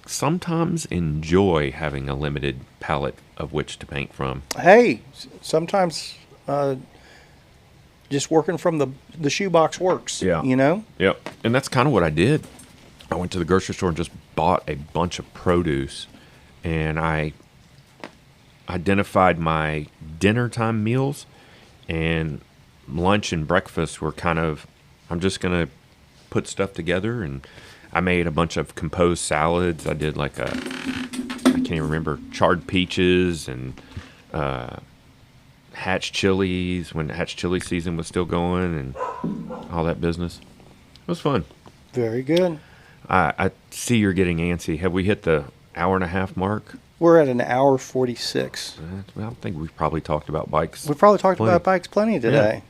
sometimes enjoy having a limited palette of which to paint from.
Hey, sometimes just working from the shoebox works.
Yeah.
You know.
Yep. And that's kind of what I did. I went to the grocery store and just bought a bunch of produce, and I identified my dinner time meals, and lunch and breakfast were kind of, I'm just going to put stuff together, and I made a bunch of composed salads. I did I can't even remember, charred peaches and hatch chilies when hatch chili season was still going and all that business. It was fun.
Very good.
I see you're getting antsy. Have we hit the hour and a half mark?
We're at an hour 46.
Well, I think we've probably talked about bikes.
We probably talked
Plenty.
about bikes plenty today.